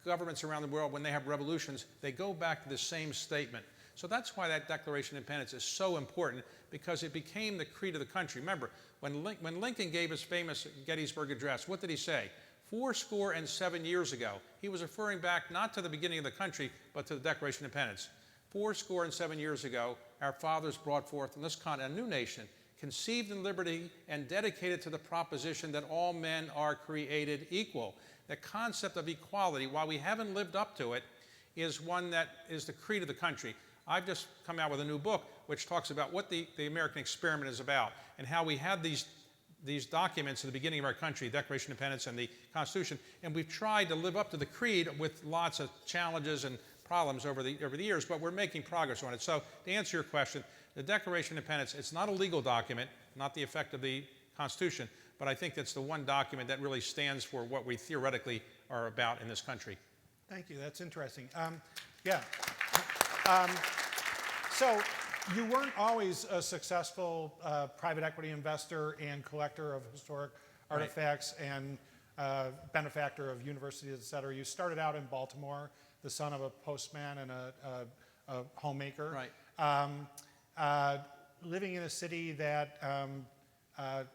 governments around the world, when they have revolutions, they go back to the same statement. So that's why that Declaration of Independence is so important, because it became the creed of the country. Remember, when Lincoln gave his famous Gettysburg Address, what did he say? 77 years ago. He was referring back not to the beginning of the country, but to the Declaration of Independence. 77 years ago, our fathers brought forth on this continent a new nation, conceived in liberty and dedicated to the proposition that all men are created equal. The concept of equality, while we haven't lived up to it, is one that is the creed of the country. I've just come out with a new book which talks about what the American experiment is about, and how we had these documents at the beginning of our country, Declaration of Independence and the Constitution, and we've tried to live up to the creed with lots of challenges and problems over the years, but we're making progress on it. So to answer your question, the Declaration of Independence, it's not a legal document, not the effect of the Constitution, but I think that's the one document that really stands for what we theoretically are about in this country. Thank you. That's interesting. So you weren't always a successful private equity investor and collector of historic artifacts and benefactor of universities, et cetera. You started out in Baltimore, the son of a postman and a homemaker. Right. Living in a city that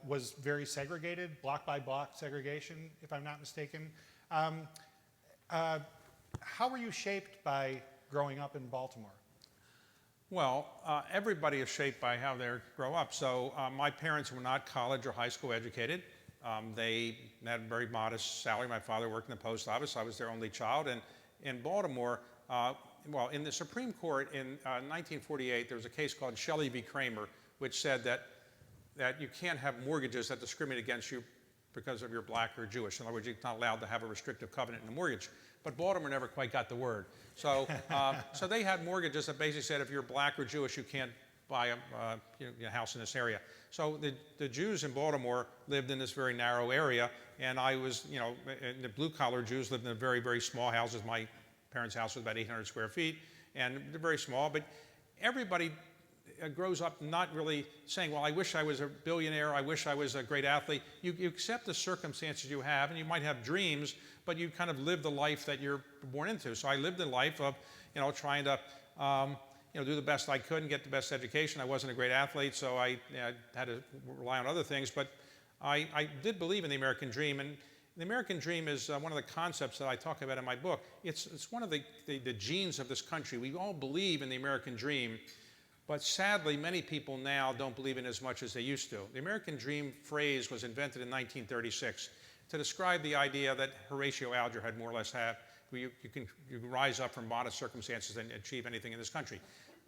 was very segregated, block by block segregation, if I'm not mistaken. How were you shaped by growing up in Baltimore? Well, everybody is shaped by how they grow up. So my parents were not college or high school educated. They had a very modest salary. My father worked in the post office. I was their only child. And in Baltimore, well, in the Supreme Court in 1948, there was a case called Shelley v. Kramer, which said that you can't have mortgages that discriminate against you because of you're black or Jewish. In other words, you're not allowed to have a restrictive covenant in a mortgage. But Baltimore never quite got the word. So, so they had mortgages that basically said if you're black or Jewish, you can't buy a house in this area. So the Jews in Baltimore lived in this very narrow area, and I was, the blue-collar Jews lived in very, very small houses. My parents' house was about 800 square feet, and they're very small. But everybody grows up not really saying, well, I wish I was a billionaire, I wish I was a great athlete. You accept the circumstances you have, and you might have dreams, but you kind of live the life that you're born into. So I lived a life of, trying to, do the best I could and get the best education. I wasn't a great athlete, so I had to rely on other things, but I did believe in the American dream, and the American dream is one of the concepts that I talk about in my book. It's one of the genes of this country. We all believe in the American dream, but sadly, many people now don't believe in it as much as they used to. The American dream phrase was invented in 1936 to describe the idea that Horatio Alger had more or less had. You can rise up from modest circumstances and achieve anything in this country.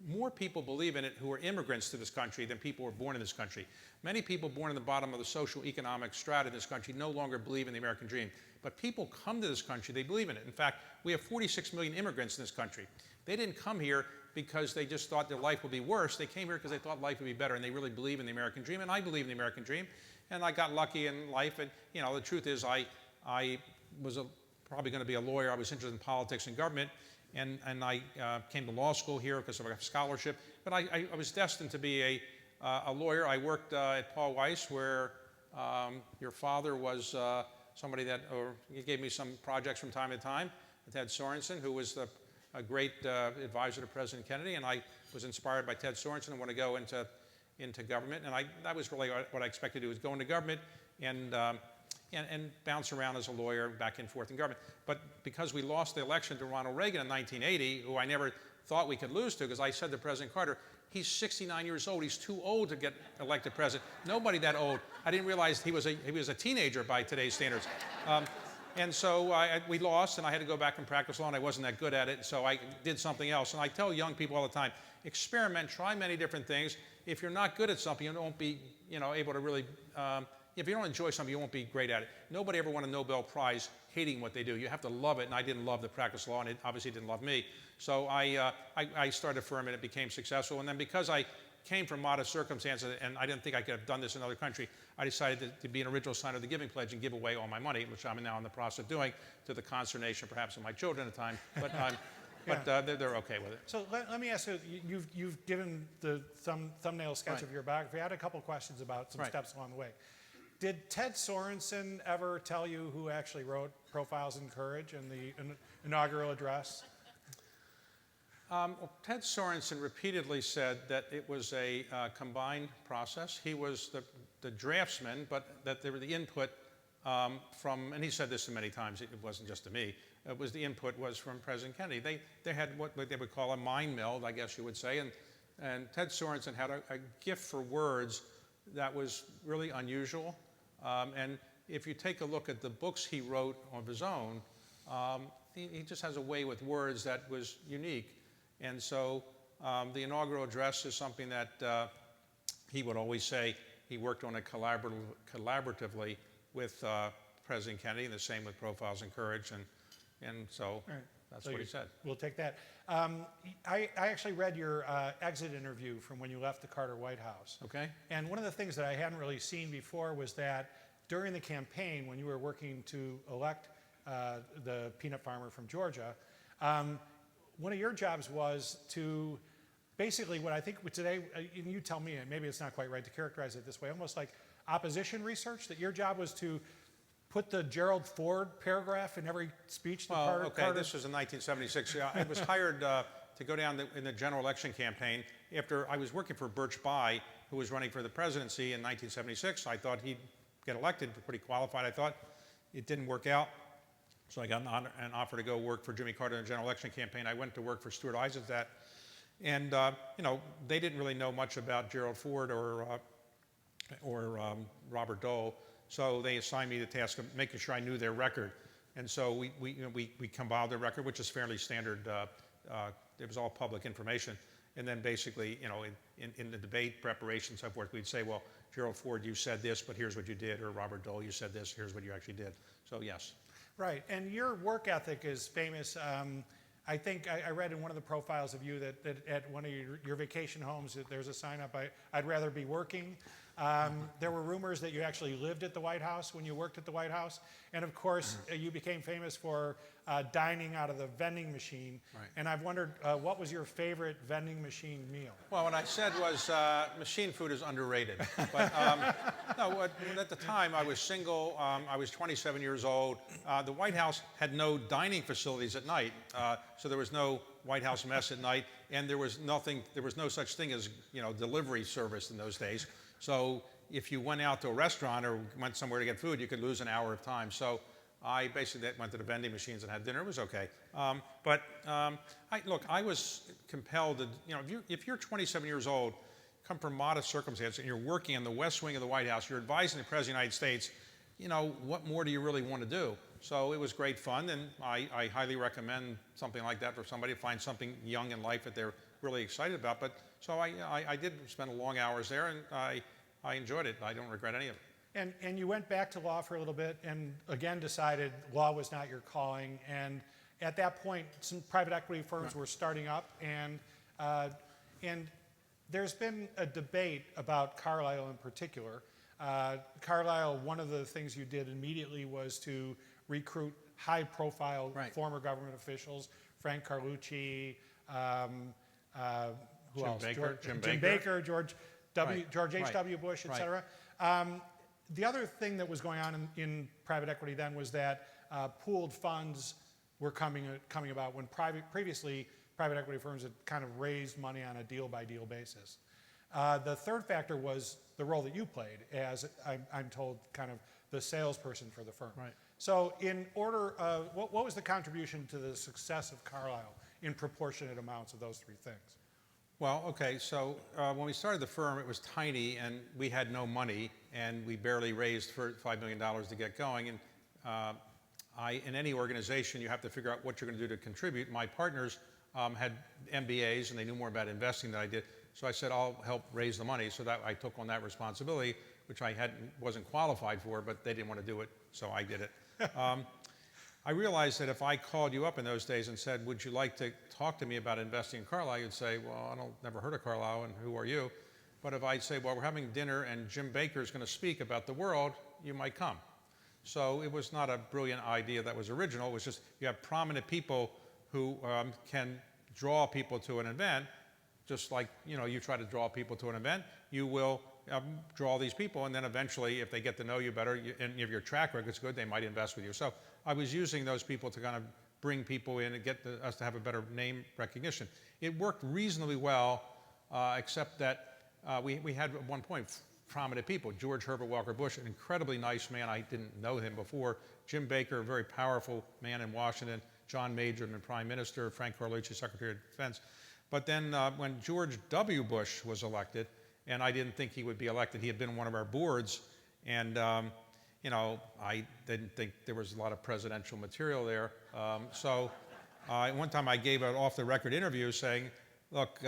More people believe in it who are immigrants to this country than people who were born in this country. Many people born in the bottom of the social economic strata in this country no longer believe in the American dream. But people come to this country, they believe in it. In fact, we have 46 million immigrants in this country. They didn't come here because they just thought their life would be worse. They came here because they thought life would be better, and they really believe in the American dream. And I believe in the American dream. And I got lucky in life. And, the truth is I was probably going to be a lawyer. I was interested in politics and government. And I came to law school here because of a scholarship. But I was destined to be a lawyer. I worked at Paul Weiss, where your father was somebody that he gave me some projects from time to time. Ted Sorensen, who was a great advisor to President Kennedy, and I was inspired by Ted Sorensen and want to go into government. And that was really what I expected to do, was go into government and bounce around as a lawyer back and forth in government. But because we lost the election to Ronald Reagan in 1980, who I never thought we could lose to, because I said to President Carter, he's 69 years old, he's too old to get elected president. Nobody that old. I didn't realize he was a teenager by today's standards. And so we lost, and I had to go back and practice law, and I wasn't that good at it, so I did something else. And I tell young people all the time, experiment, try many different things. If you're not good at something, you won't be able to really, if you don't enjoy something, you won't be great at it. Nobody ever won a Nobel Prize hating what they do. You have to love it, and I didn't love the practice law, and it obviously didn't love me. So I started a firm, and it became successful. And then because I came from modest circumstances, and I didn't think I could have done this in another country, I decided to be an original signer of the Giving Pledge and give away all my money, which I'm now in the process of doing, to the consternation perhaps of my children at the time. But they're okay with it. So let me ask you, you've given the thumbnail sketch of your biography. I had a couple questions about some steps along the way. Did Ted Sorensen ever tell you who actually wrote Profiles in Courage in the inaugural address? Ted Sorensen repeatedly said that it was a combined process. He was the draftsman, but that there were the input from, and he said this many times, it wasn't just to me, the input was from President Kennedy. They had what they would call a mind meld, I guess you would say, and Ted Sorensen had a gift for words that was really unusual. And if you take a look at the books he wrote of his own, he just has a way with words that was unique. And so the inaugural address is something that he would always say he worked on it collaboratively with President Kennedy, and the same with Profiles in Courage. And so that's what he said. We'll take that. I actually read your exit interview from when you left the Carter White House. Okay. And one of the things that I hadn't really seen before was that during the campaign, when you were working to elect the peanut farmer from Georgia, one of your jobs was to basically what I think today, and you tell me, and maybe it's not quite right to characterize it this way, almost like opposition research, that your job was to put the Gerald Ford paragraph in every speech that Carter... This was in 1976. I was hired to go down in the general election campaign after I was working for Birch Bayh, who was running for the presidency in 1976. I thought he'd get elected, pretty qualified, I thought. It didn't work out. So I got an offer to go work for Jimmy Carter in the general election campaign. I went to work for Stuart Eisenstadt. And, they didn't really know much about Gerald Ford or Robert Dole. So they assigned me the task of making sure I knew their record. And so we compiled their record, which is fairly standard. It was all public information. And then basically, in the debate preparation and so forth, we'd say, well, Gerald Ford, you said this, but here's what you did. Or Robert Dole, you said this, here's what you actually did. So yes. Right, and your work ethic is famous. I think I read in one of the profiles of you that at one of your vacation homes, that there's a sign up, I'd rather be working There were rumors that you actually lived at the White House when you worked at the White House. And of course, you became famous for dining out of the vending machine. Right. And I've wondered, what was your favorite vending machine meal? Well, what I said was machine food is underrated. But no, at the time I was single. I was 27 years old. The White House had no dining facilities at night, so there was no White House mess at night, and there was no such thing as delivery service in those days. So if you went out to a restaurant or went somewhere to get food, you could lose an hour of time. So I basically went to the vending machines and had dinner. It was okay. Look, I was compelled to, if you're 27 years old, come from modest circumstances, and you're working in the West Wing of the White House, you're advising the President of the United States, what more do you really want to do? So it was great fun, and I highly recommend something like that for somebody to find something young in life that they're really excited about. But so I did spend long hours there, and I enjoyed it. I don't regret any of it. And you went back to law for a little bit and again decided law was not your calling. And at that point, some private equity firms were starting up, and there's been a debate about Carlyle in particular. Carlyle, one of the things you did immediately was to recruit high-profile former government officials, Frank Carlucci, who else? Jim Baker, George H.W. Bush, et cetera. The other thing that was going on in private equity then was that pooled funds were coming about when previously private equity firms had kind of raised money on a deal-by-deal basis. The third factor was the role that you played as, I'm told, kind of the salesperson for the firm. Right. So in order of, what was the contribution to the success of Carlyle in proportionate amounts of those three things? Well, okay, so when we started the firm, it was tiny, and we had no money, and we barely raised $5 million to get going. And in any organization, you have to figure out what you're going to do to contribute. My partners had MBAs, and they knew more about investing than I did. So I said, I'll help raise the money. So that I took on that responsibility, which I wasn't qualified for, but they didn't want to do it, so I did it. I realized that if I called you up in those days and said, would you like to talk to me about investing in Carlyle, you'd say, well, never heard of Carlyle, and who are you? But if I'd say, well, we're having dinner and Jim Baker is going to speak about the world, you might come. So it was not a brilliant idea that was original. It was just you have prominent people who can draw people to an event, just like you try to draw people to an event. You will draw these people, and then eventually, if they get to know you better, and if your track record's good, they might invest with you. So I was using those people to kind of bring people in and get us to have a better name recognition. It worked reasonably well, except that we had at one point prominent people. George Herbert Walker Bush, an incredibly nice man. I didn't know him before. Jim Baker, a very powerful man in Washington. John Major, the Prime Minister. Frank Carlucci, Secretary of Defense. But then when George W. Bush was elected, and I didn't think he would be elected, he had been on one of our boards, and I didn't think there was a lot of presidential material there. So one time I gave an off-the-record interview saying, look,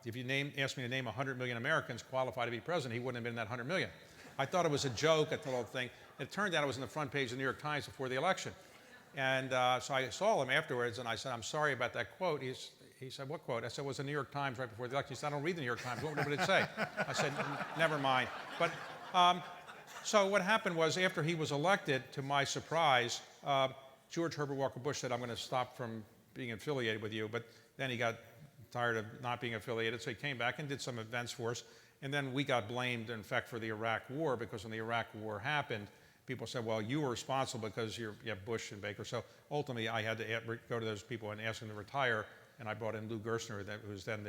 if you asked me to name 100 million Americans qualified to be president, he wouldn't have been in that 100 million. I thought it was a joke at the whole thing. It turned out it was in the front page of the New York Times before the election. And so I saw him afterwards, and I said, I'm sorry about that quote. He said, what quote? I said, it was the New York Times right before the election. He said, I don't read the New York Times. What would it say? I said, never mind. But so what happened was, after he was elected, to my surprise, George Herbert Walker Bush said, I'm going to stop from being affiliated with you. But then he got tired of not being affiliated, so he came back and did some events for us. And then we got blamed, in fact, for the Iraq War, because when the Iraq War happened, people said, well, you were responsible because you have Bush and Baker. So ultimately, I had to go to those people and ask them to retire. And I brought in Lou Gerstner, who was then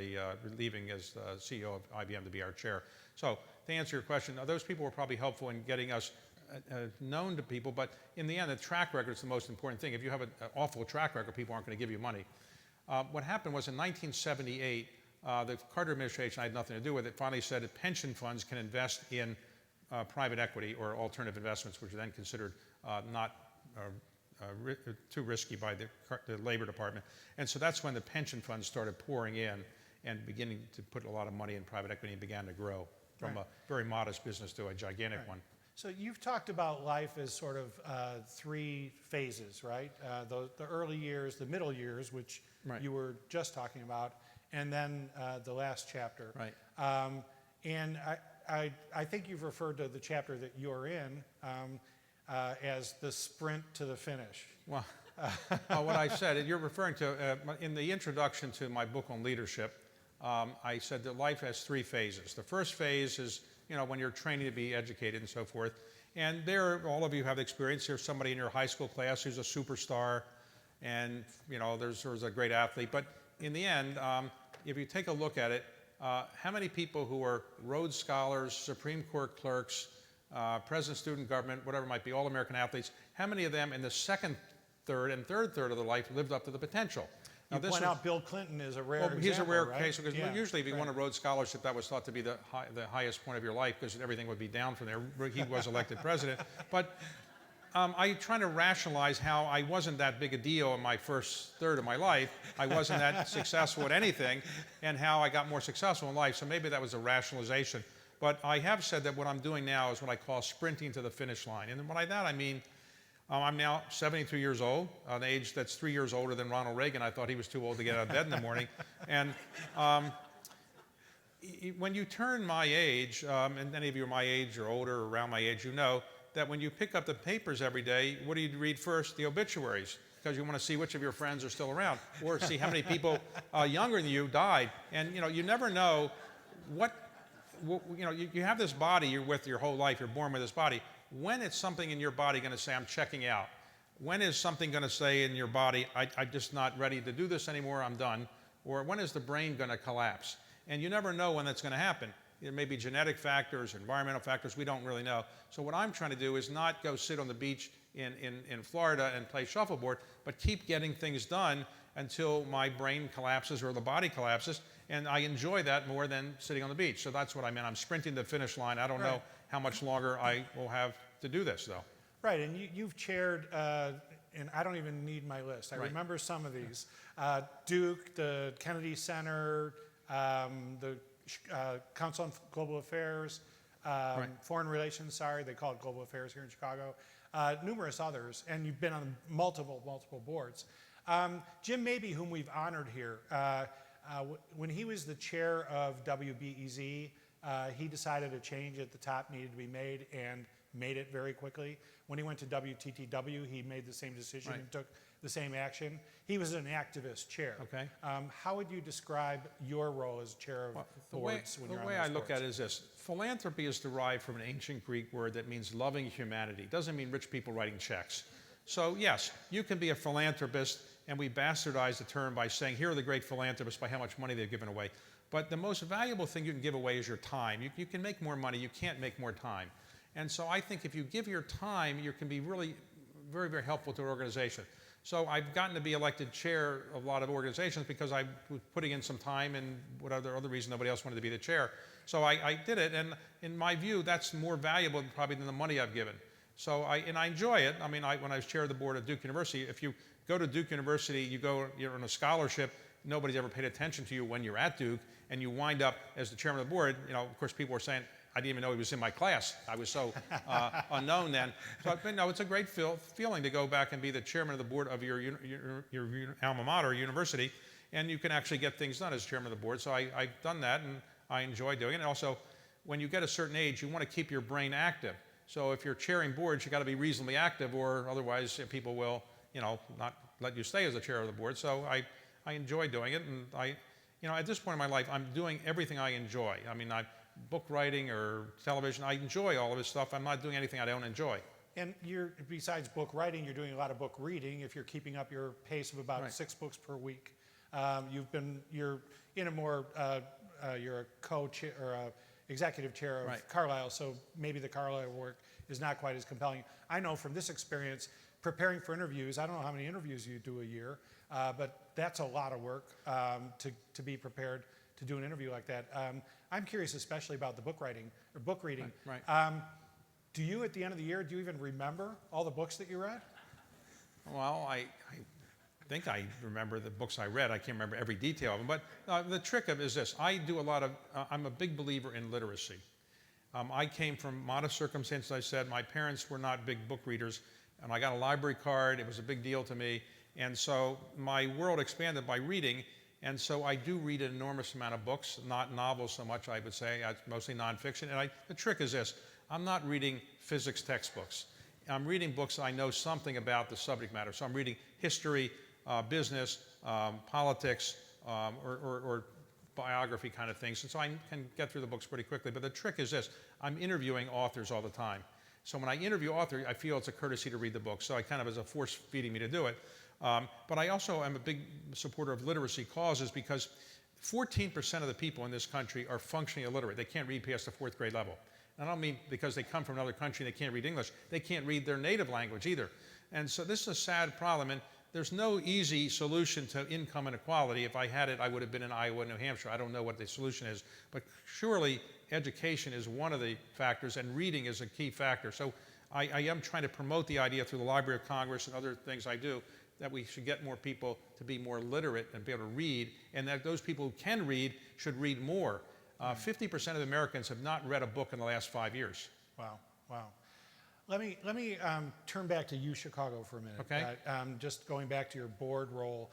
leaving as the CEO of IBM, to be our chair. So to answer your question, those people were probably helpful in getting us known to people. But in the end, the track record is the most important thing. If you have an awful track record, people aren't going to give you money. What happened was in 1978, the Carter administration, I had nothing to do with it, finally said that pension funds can invest in private equity or alternative investments, which are then considered not too risky by the Labor Department. And so that's when the pension funds started pouring in and beginning to put a lot of money in private equity and began to grow from a very modest business to a gigantic one. So you've talked about life as sort of three phases, right? The early years, the middle years, which you were just talking about, and then the last chapter. Right. And I think you've referred to the chapter that you're in as the sprint to the finish. Well, what I said, you're referring to, in the introduction to my book on leadership, I said that life has 3 phases. The first phase is, when you're training to be educated and so forth. And there, all of you have experience. There's somebody in your high school class who's a superstar, and, there's a great athlete. But in the end, if you take a look at it, how many people who are Rhodes Scholars, Supreme Court clerks, president student government, whatever it might be, all American athletes, how many of them in the second third and third third of their life lived up to the potential? Now, you point out Bill Clinton is a rare example, he's a rare right? case, because usually if you won a Rhodes Scholarship, that was thought to be the highest point of your life, because everything would be down from there. He was elected president. But I try to rationalize how I wasn't that big a deal in my first third of my life. I wasn't that successful at anything, and how I got more successful in life. So maybe that was a rationalization. But I have said that what I'm doing now is what I call sprinting to the finish line. And by that I mean, I'm now 72 years old, an age that's 3 years older than Ronald Reagan. I thought he was too old to get out of bed in the morning. And when you turn my age, and any of you are my age or older or around my age, you know that when you pick up the papers every day, what do you read first? The obituaries, because you want to see which of your friends are still around, or see how many people younger than you died. And you never know you have this body you're with your whole life. You're born with this body. When is something in your body going to say, I'm checking out? When is something going to say in your body, I'm just not ready to do this anymore, I'm done? Or when is the brain going to collapse? And you never know when that's going to happen. It may be genetic factors, environmental factors, we don't really know. So what I'm trying to do is not go sit on the beach in Florida and play shuffleboard, but keep getting things done until my brain collapses or the body collapses. And I enjoy that more than sitting on the beach. So that's what I meant. I'm sprinting the finish line. I don't know how much longer I will have to do this, though. Right, and you've chaired, and I don't even need my list. I remember some of these. Duke, the Kennedy Center, the Council on Global Affairs, Foreign Relations, they call it Global Affairs here in Chicago, numerous others, and you've been on multiple boards. Jim Mabie, whom we've honored here, when he was the chair of WBEZ, he decided a change at the top needed to be made and made it very quickly. When he went to WTTW, he made the same decision and took the same action. He was an activist chair. Okay. How would you describe your role as chair of boards when you're on those boards? The way I look at it is this. Philanthropy is derived from an ancient Greek word that means loving humanity. It doesn't mean rich people writing checks. So yes, you can be a philanthropist, and we bastardize the term by saying, here are the great philanthropists by how much money they've given away. But the most valuable thing you can give away is your time. You can make more money, you can't make more time. And so I think if you give your time, you can be really very, very helpful to an organization. So I've gotten to be elected chair of a lot of organizations because I was putting in some time, and whatever other reason nobody else wanted to be the chair. So I did it, and in my view, that's more valuable probably than the money I've given. So I enjoy it. I mean, when I was chair of the board at Duke University, if you go to Duke University, you're on a scholarship, nobody's ever paid attention to you when you're at Duke, and you wind up as the chairman of the board. Of course, people were saying, I didn't even know he was in my class. I was so unknown then. But it's a great feeling to go back and be the chairman of the board of your alma mater, university, and you can actually get things done as chairman of the board. So I've done that, and I enjoy doing it. And also, when you get a certain age, you want to keep your brain active. So if you're chairing boards, you got to be reasonably active, or otherwise people will, not let you stay as the chair of the board. So I enjoy doing it, and at this point in my life, I'm doing everything I enjoy. I mean, book writing or television, I enjoy all of this stuff. I'm not doing anything I don't enjoy. And besides book writing, you're doing a lot of book reading. If you're keeping up your pace of about 6 books per week, you're in a more, you're a co-chair or a executive chair of Carlyle, so maybe the Carlyle work is not quite as compelling. I know from this experience, preparing for interviews, I don't know how many interviews you do a year, but that's a lot of work to be prepared to do an interview like that. I'm curious especially about the book writing or book reading. Do you, at the end of the year, do you even remember all the books that you read? Well, I think I remember the books I read. I can't remember every detail of them. But the trick of it is this. I do a lot of, I'm a big believer in literacy. I came from modest circumstances. I said my parents were not big book readers, and I got a library card. It was a big deal to me. And so my world expanded by reading. And so I do read an enormous amount of books, not novels so much, I would say, mostly nonfiction. And the trick is this, I'm not reading physics textbooks. I'm reading books I know something about the subject matter. So I'm reading history, business, politics, or biography kind of things. And so I can get through the books pretty quickly. But the trick is this, I'm interviewing authors all the time. So when I interview authors, I feel it's a courtesy to read the book. So I kind of, as a force feeding me to do it. But I also am a big supporter of literacy causes because 14% of the people in this country are functionally illiterate. They can't read past the 4th grade level. And I don't mean because they come from another country and they can't read English. They can't read their native language either. And so this is a sad problem. And there's no easy solution to income inequality. If I had it, I would have been in Iowa and New Hampshire. I don't know what the solution is. But surely education is one of the factors, and reading is a key factor. So I am trying to promote the idea through the Library of Congress and other things I do that we should get more people to be more literate and be able to read, and that those people who can read should read more. 50% of Americans have not read a book in the last 5 years. Wow, wow. Let me turn back to UChicago for a minute. Okay. Just going back to your board role.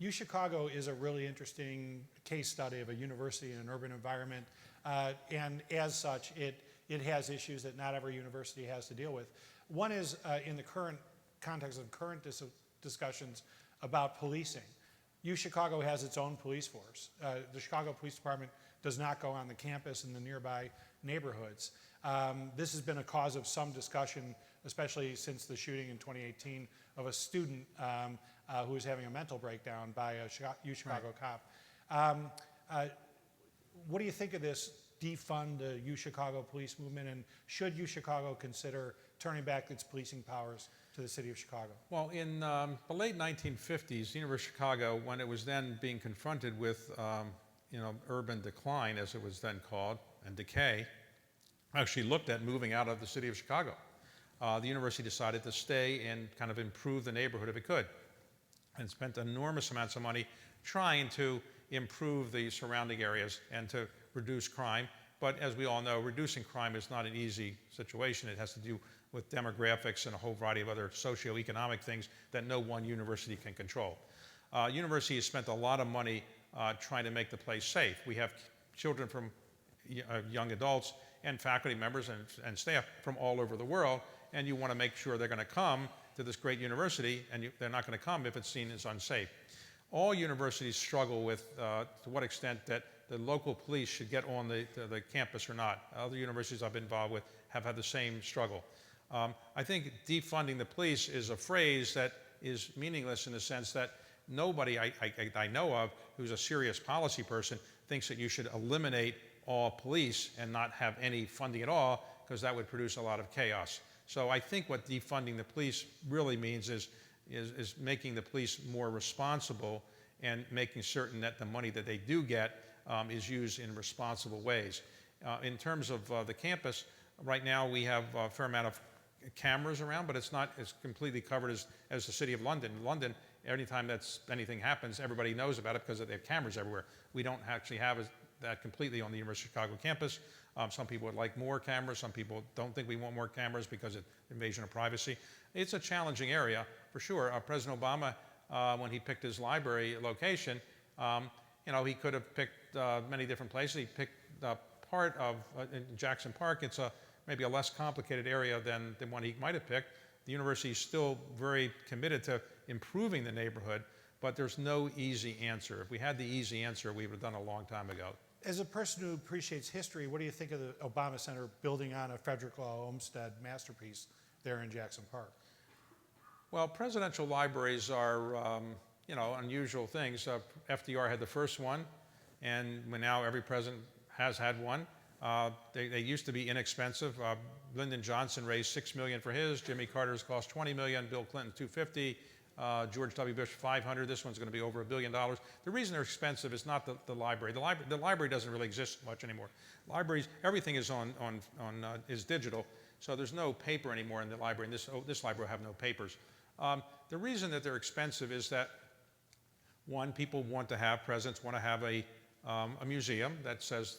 UChicago is a really interesting case study of a university in an urban environment, and as such, it has issues that not every university has to deal with. One is in the current context of current discussions about policing. UChicago has its own police force. The Chicago Police Department does not go on the campus in the nearby neighborhoods. This has been a cause of some discussion, especially since the shooting in 2018 of a student who was having a mental breakdown by a UChicago cop. What do you think of this defund the UChicago police movement, and should UChicago consider turning back its policing powers to the city of Chicago? Well, in the late 1950s, the University of Chicago, when it was then being confronted with urban decline, as it was then called, and decay, actually looked at moving out of the city of Chicago. The university decided to stay and kind of improve the neighborhood if it could, and spent enormous amounts of money trying to improve the surrounding areas and to reduce crime. But as we all know, reducing crime is not an easy situation. It has to do with demographics and a whole variety of other socioeconomic things that no one university can control. University has spent a lot of money trying to make the place safe. We have children from young adults and faculty members and staff from all over the world, and you want to make sure they're going to come to this great university, and they're not going to come if it's seen as unsafe. All universities struggle with to what extent that the local police should get on the campus or not. Other universities I've been involved with have had the same struggle. I think defunding the police is a phrase that is meaningless in the sense that nobody I know of who's a serious policy person thinks that you should eliminate all police and not have any funding at all, because that would produce a lot of chaos. So I think what defunding the police really means is making the police more responsible and making certain that the money that they do get is used in responsible ways. In terms of the campus, right now we have a fair amount of cameras around, but it's not as completely covered as the city of London. London, anytime anything happens, everybody knows about it because they have cameras everywhere. We don't actually have that completely on the University of Chicago campus. Some people would like more cameras. Some people don't think we want more cameras because of invasion of privacy. It's a challenging area for sure. President Obama, when he picked his library location, he could have picked many different places. He picked part of in Jackson Park. It's maybe a less complicated area than the one he might have picked. The university is still very committed to improving the neighborhood, but there's no easy answer. If we had the easy answer, we would have done it a long time ago. As a person who appreciates history, what do you think of the Obama Center building on a Frederick Law Olmsted masterpiece there in Jackson Park? Well, presidential libraries are, unusual things. FDR had the first one, and now every president has had one. They used to be inexpensive. Lyndon Johnson raised $6 million for his. Jimmy Carter's cost $20 million. Bill Clinton $250. George W. Bush $500. This one's going to be over $1 billion. The reason they're expensive is not the library. The library doesn't really exist much anymore. Libraries, everything is is digital, so there's no paper anymore in the library. And this library will have no papers. The reason that they're expensive is that, one, people want to have presidents want to have a museum that says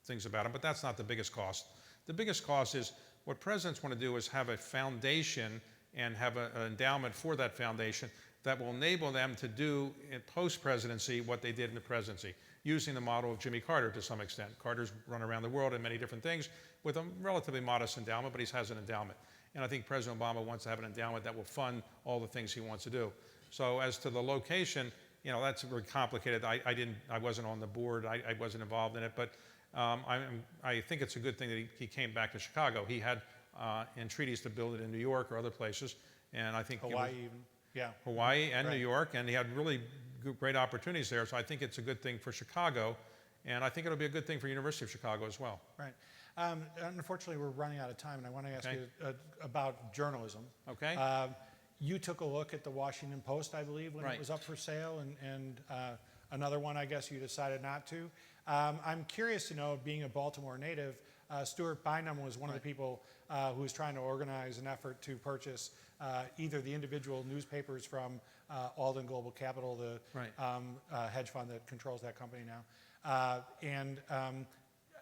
things about them, but that's not the biggest cost. The biggest cost is what presidents want to do is have a foundation and have an endowment for that foundation that will enable them to do in post-presidency what they did in the presidency, using the model of Jimmy Carter to some extent. Carter's run around the world in many different things with a relatively modest endowment, but he has an endowment. And I think President Obama wants to have an endowment that will fund all the things he wants to do. So as to the location, you know, that's very complicated. I wasn't on the board, I wasn't involved in it, but I think it's a good thing that he came back to Chicago. He had entreaties to build it in New York or other places, and I think Hawaii even, yeah. Hawaii and Right. New York, and he had really great opportunities there. So I think it's a good thing for Chicago, and I think it'll be a good thing for University of Chicago as well. Right. Unfortunately, we're running out of time, and I want to ask Okay. you about journalism. Okay. You took a look at the Washington Post, I believe, when Right. it was up for sale, and another one, I guess, you decided not to. I'm curious to know, being a Baltimore native, Stuart Bynum was one of the people who was trying to organize an effort to purchase either the individual newspapers from Alden Global Capital, the Right. hedge fund that controls that company now.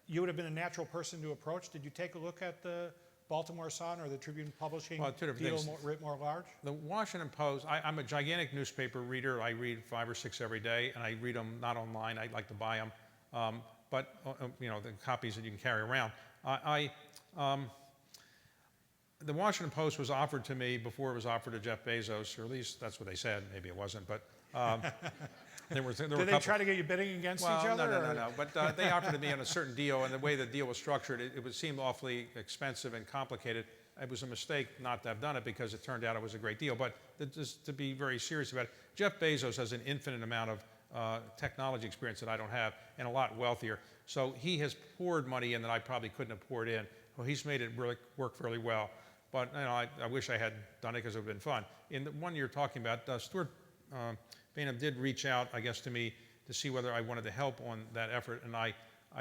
You would have been a natural person to approach. Did you take a look at the Baltimore Sun or the Tribune Publishing deal writ more large? The Washington Post, I'm a gigantic newspaper reader. I read 5 or 6 every day, and I read them not online. I like to buy them, but you know, the copies that you can carry around. The Washington Post was offered to me before it was offered to Jeff Bezos, or at least that's what they said. Maybe it wasn't, but there were Did they try to get you bidding against each other? No. But they offered to me on a certain deal, and the way the deal was structured, it would seem awfully expensive and complicated. It was a mistake not to have done it because it turned out it was a great deal. But just to be very serious about it, Jeff Bezos has an infinite amount of technology experience that I don't have, and a lot wealthier. So he has poured money in that I probably couldn't have poured in. Well, he's made it really work fairly well. But you know, I wish I had done it because it would have been fun. In the one you're talking about, Stuart Bynum did reach out, I guess, to me to see whether I wanted to help on that effort, and I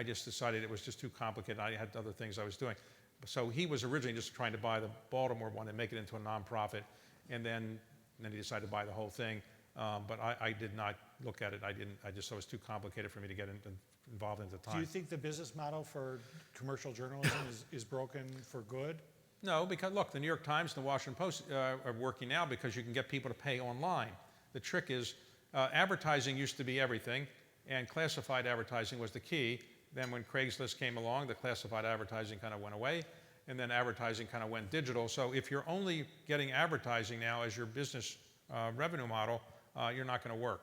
just decided it was just too complicated. I had other things I was doing. So he was originally just trying to buy the Baltimore one and make it into a nonprofit, and then he decided to buy the whole thing. But I did not look at it. I just thought it was too complicated for me to get involved in at the time. Do you think the business model for commercial journalism is broken for good? No, because look, the New York Times and the Washington Post are working now because you can get people to pay online. The trick is advertising used to be everything, and classified advertising was the key. Then when Craigslist came along, the classified advertising kind of went away, and then advertising kind of went digital. So if you're only getting advertising now as your business revenue model, you're not going to work.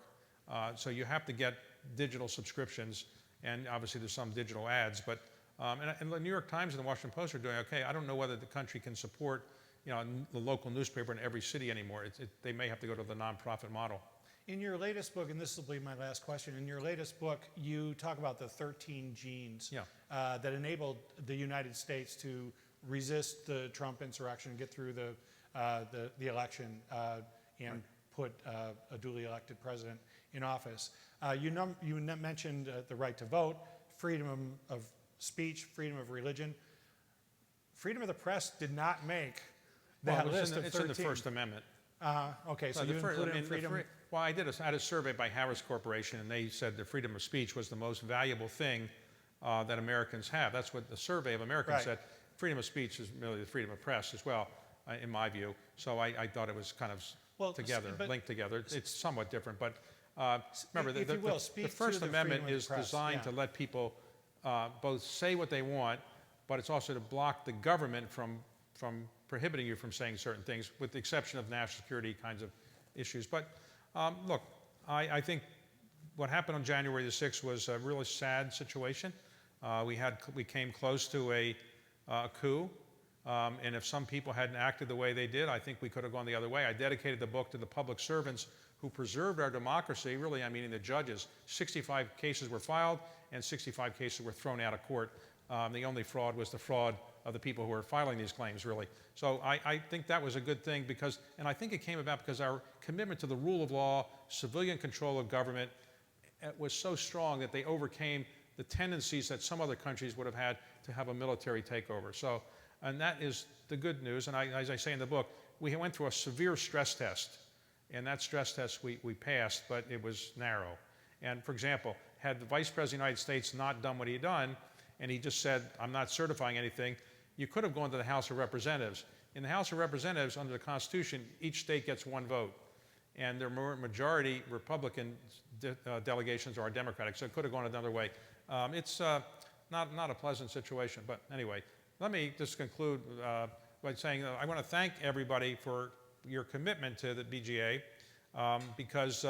So you have to get digital subscriptions, and obviously there's some digital ads, but and the New York Times and the Washington Post are doing okay. I don't know whether the country can support, you know, the local newspaper in every city anymore. They may have to go to the nonprofit model. In your latest book, and this will be my last question, in your latest book, you talk about the 13 genes that enabled the United States to resist the Trump insurrection, get through the election, and put a duly elected president in office. You mentioned the right to vote, freedom of speech, freedom of religion. Freedom of the press did not make that list of 13. It's in the First Amendment. Okay, so you included freedom. Well, I had a survey by Harris Corporation, and they said the freedom of speech was the most valuable thing that Americans have. That's what the survey of Americans said. Freedom of speech is merely the freedom of press as well, in my view. So I thought it was kind of linked together. It's somewhat different, but remember, the First Amendment is designed to let people both say what they want, but it's also to block the government from prohibiting you from saying certain things, with the exception of national security kinds of issues. But look, I think what happened on January the 6th was a really sad situation. We came close to a coup, and if some people hadn't acted the way they did, I think we could have gone the other way. I dedicated the book to the public servants who preserved our democracy. Really, I mean the judges. 65 cases were filed, and 65 cases were thrown out of court. The only fraud was the fraud of the people who were filing these claims, really. So I think that was a good thing because, and I think it came about because our commitment to the rule of law, civilian control of government, was so strong that they overcame the tendencies that some other countries would have had to have a military takeover. So, and that is the good news. And as I say in the book, we went through a severe stress test. And that stress test we passed, but it was narrow. And for example, had the Vice President of the United States not done what he had done, and he just said, I'm not certifying anything, you could have gone to the House of Representatives. In the House of Representatives, under the Constitution, each state gets one vote. and their majority Republican delegations are Democratic, so it could have gone another way. It's not a pleasant situation, but anyway, let me just conclude by saying I want to thank everybody for your commitment to the BGA, because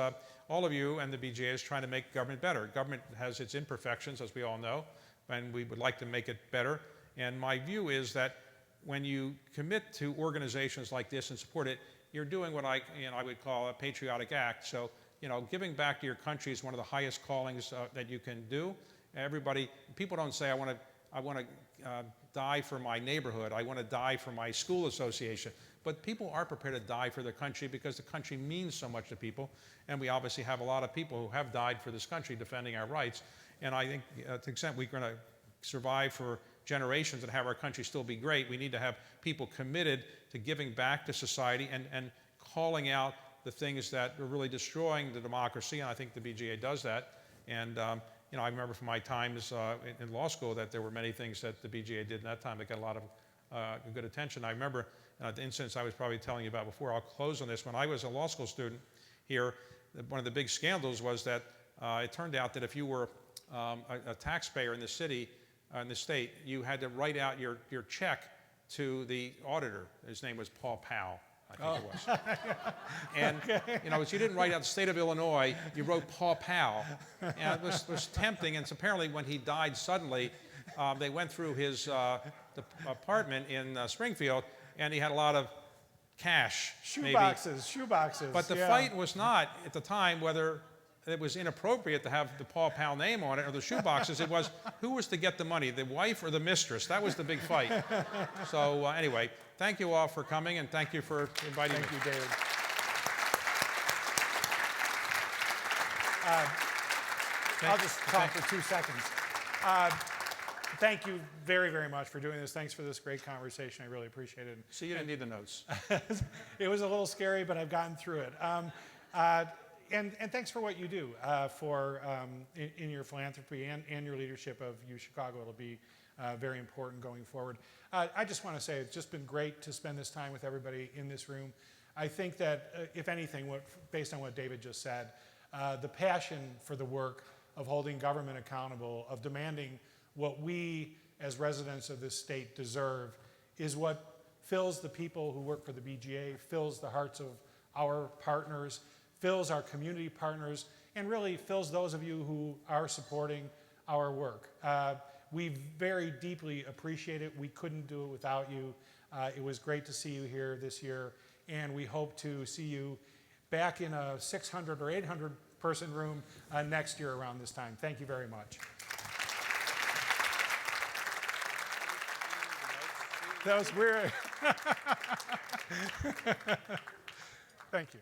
all of you and the BGA is trying to make government better. Government has its imperfections, as we all know, and we would like to make it better. And my view is that when you commit to organizations like this and support it, you're doing what I would call a patriotic act. So, giving back to your country is one of the highest callings that you can do. People don't say, I want to die for my neighborhood, I want to die for my school association. But people are prepared to die for their country because the country means so much to people. And we obviously have a lot of people who have died for this country defending our rights. And I think to the extent we're going to survive for generations and have our country still be great, we need to have people committed to giving back to society and calling out the things that are really destroying the democracy. And I think the BGA does that. And I remember from my times in law school that there were many things that the BGA did in that time that got a lot of good attention. I remember the incidents I was probably telling you about before. I'll close on this. When I was a law school student here, one of the big scandals was that it turned out that if you were a taxpayer in the city, in the state, you had to write out your check to the auditor. His name was Paul Powell, I think it was. And you didn't write out the state of Illinois, you wrote Paul Powell. And it was tempting, and so apparently when he died suddenly, they went through his the apartment in Springfield, and he had a lot of cash. Shoe boxes. But the fight was not, at the time, whether it was inappropriate to have the Paul Powell name on it or the shoe boxes. It was who was to get the money, the wife or the mistress. That was the big fight. So anyway, thank you all for coming, and thank you for inviting me. Thank you, David. I'll just talk for 2 seconds. Thank you very, very much for doing this. Thanks for this great conversation. I really appreciate it. So you didn't need the notes. It was a little scary, but I've gotten through it. And thanks for what you do in your philanthropy and your leadership of UChicago. It'll be very important going forward. I just want to say it's just been great to spend this time with everybody in this room. I think that, if anything, based on what David just said, the passion for the work of holding government accountable, of demanding what we as residents of this state deserve, is what fills the people who work for the BGA, fills the hearts of our partners, fills our community partners, and really fills those of you who are supporting our work. We very deeply appreciate it. We couldn't do it without you. It was great to see you here this year, and we hope to see you back in a 600 or 800 person room next year around this time. Thank you very much. That was weird. Thank you.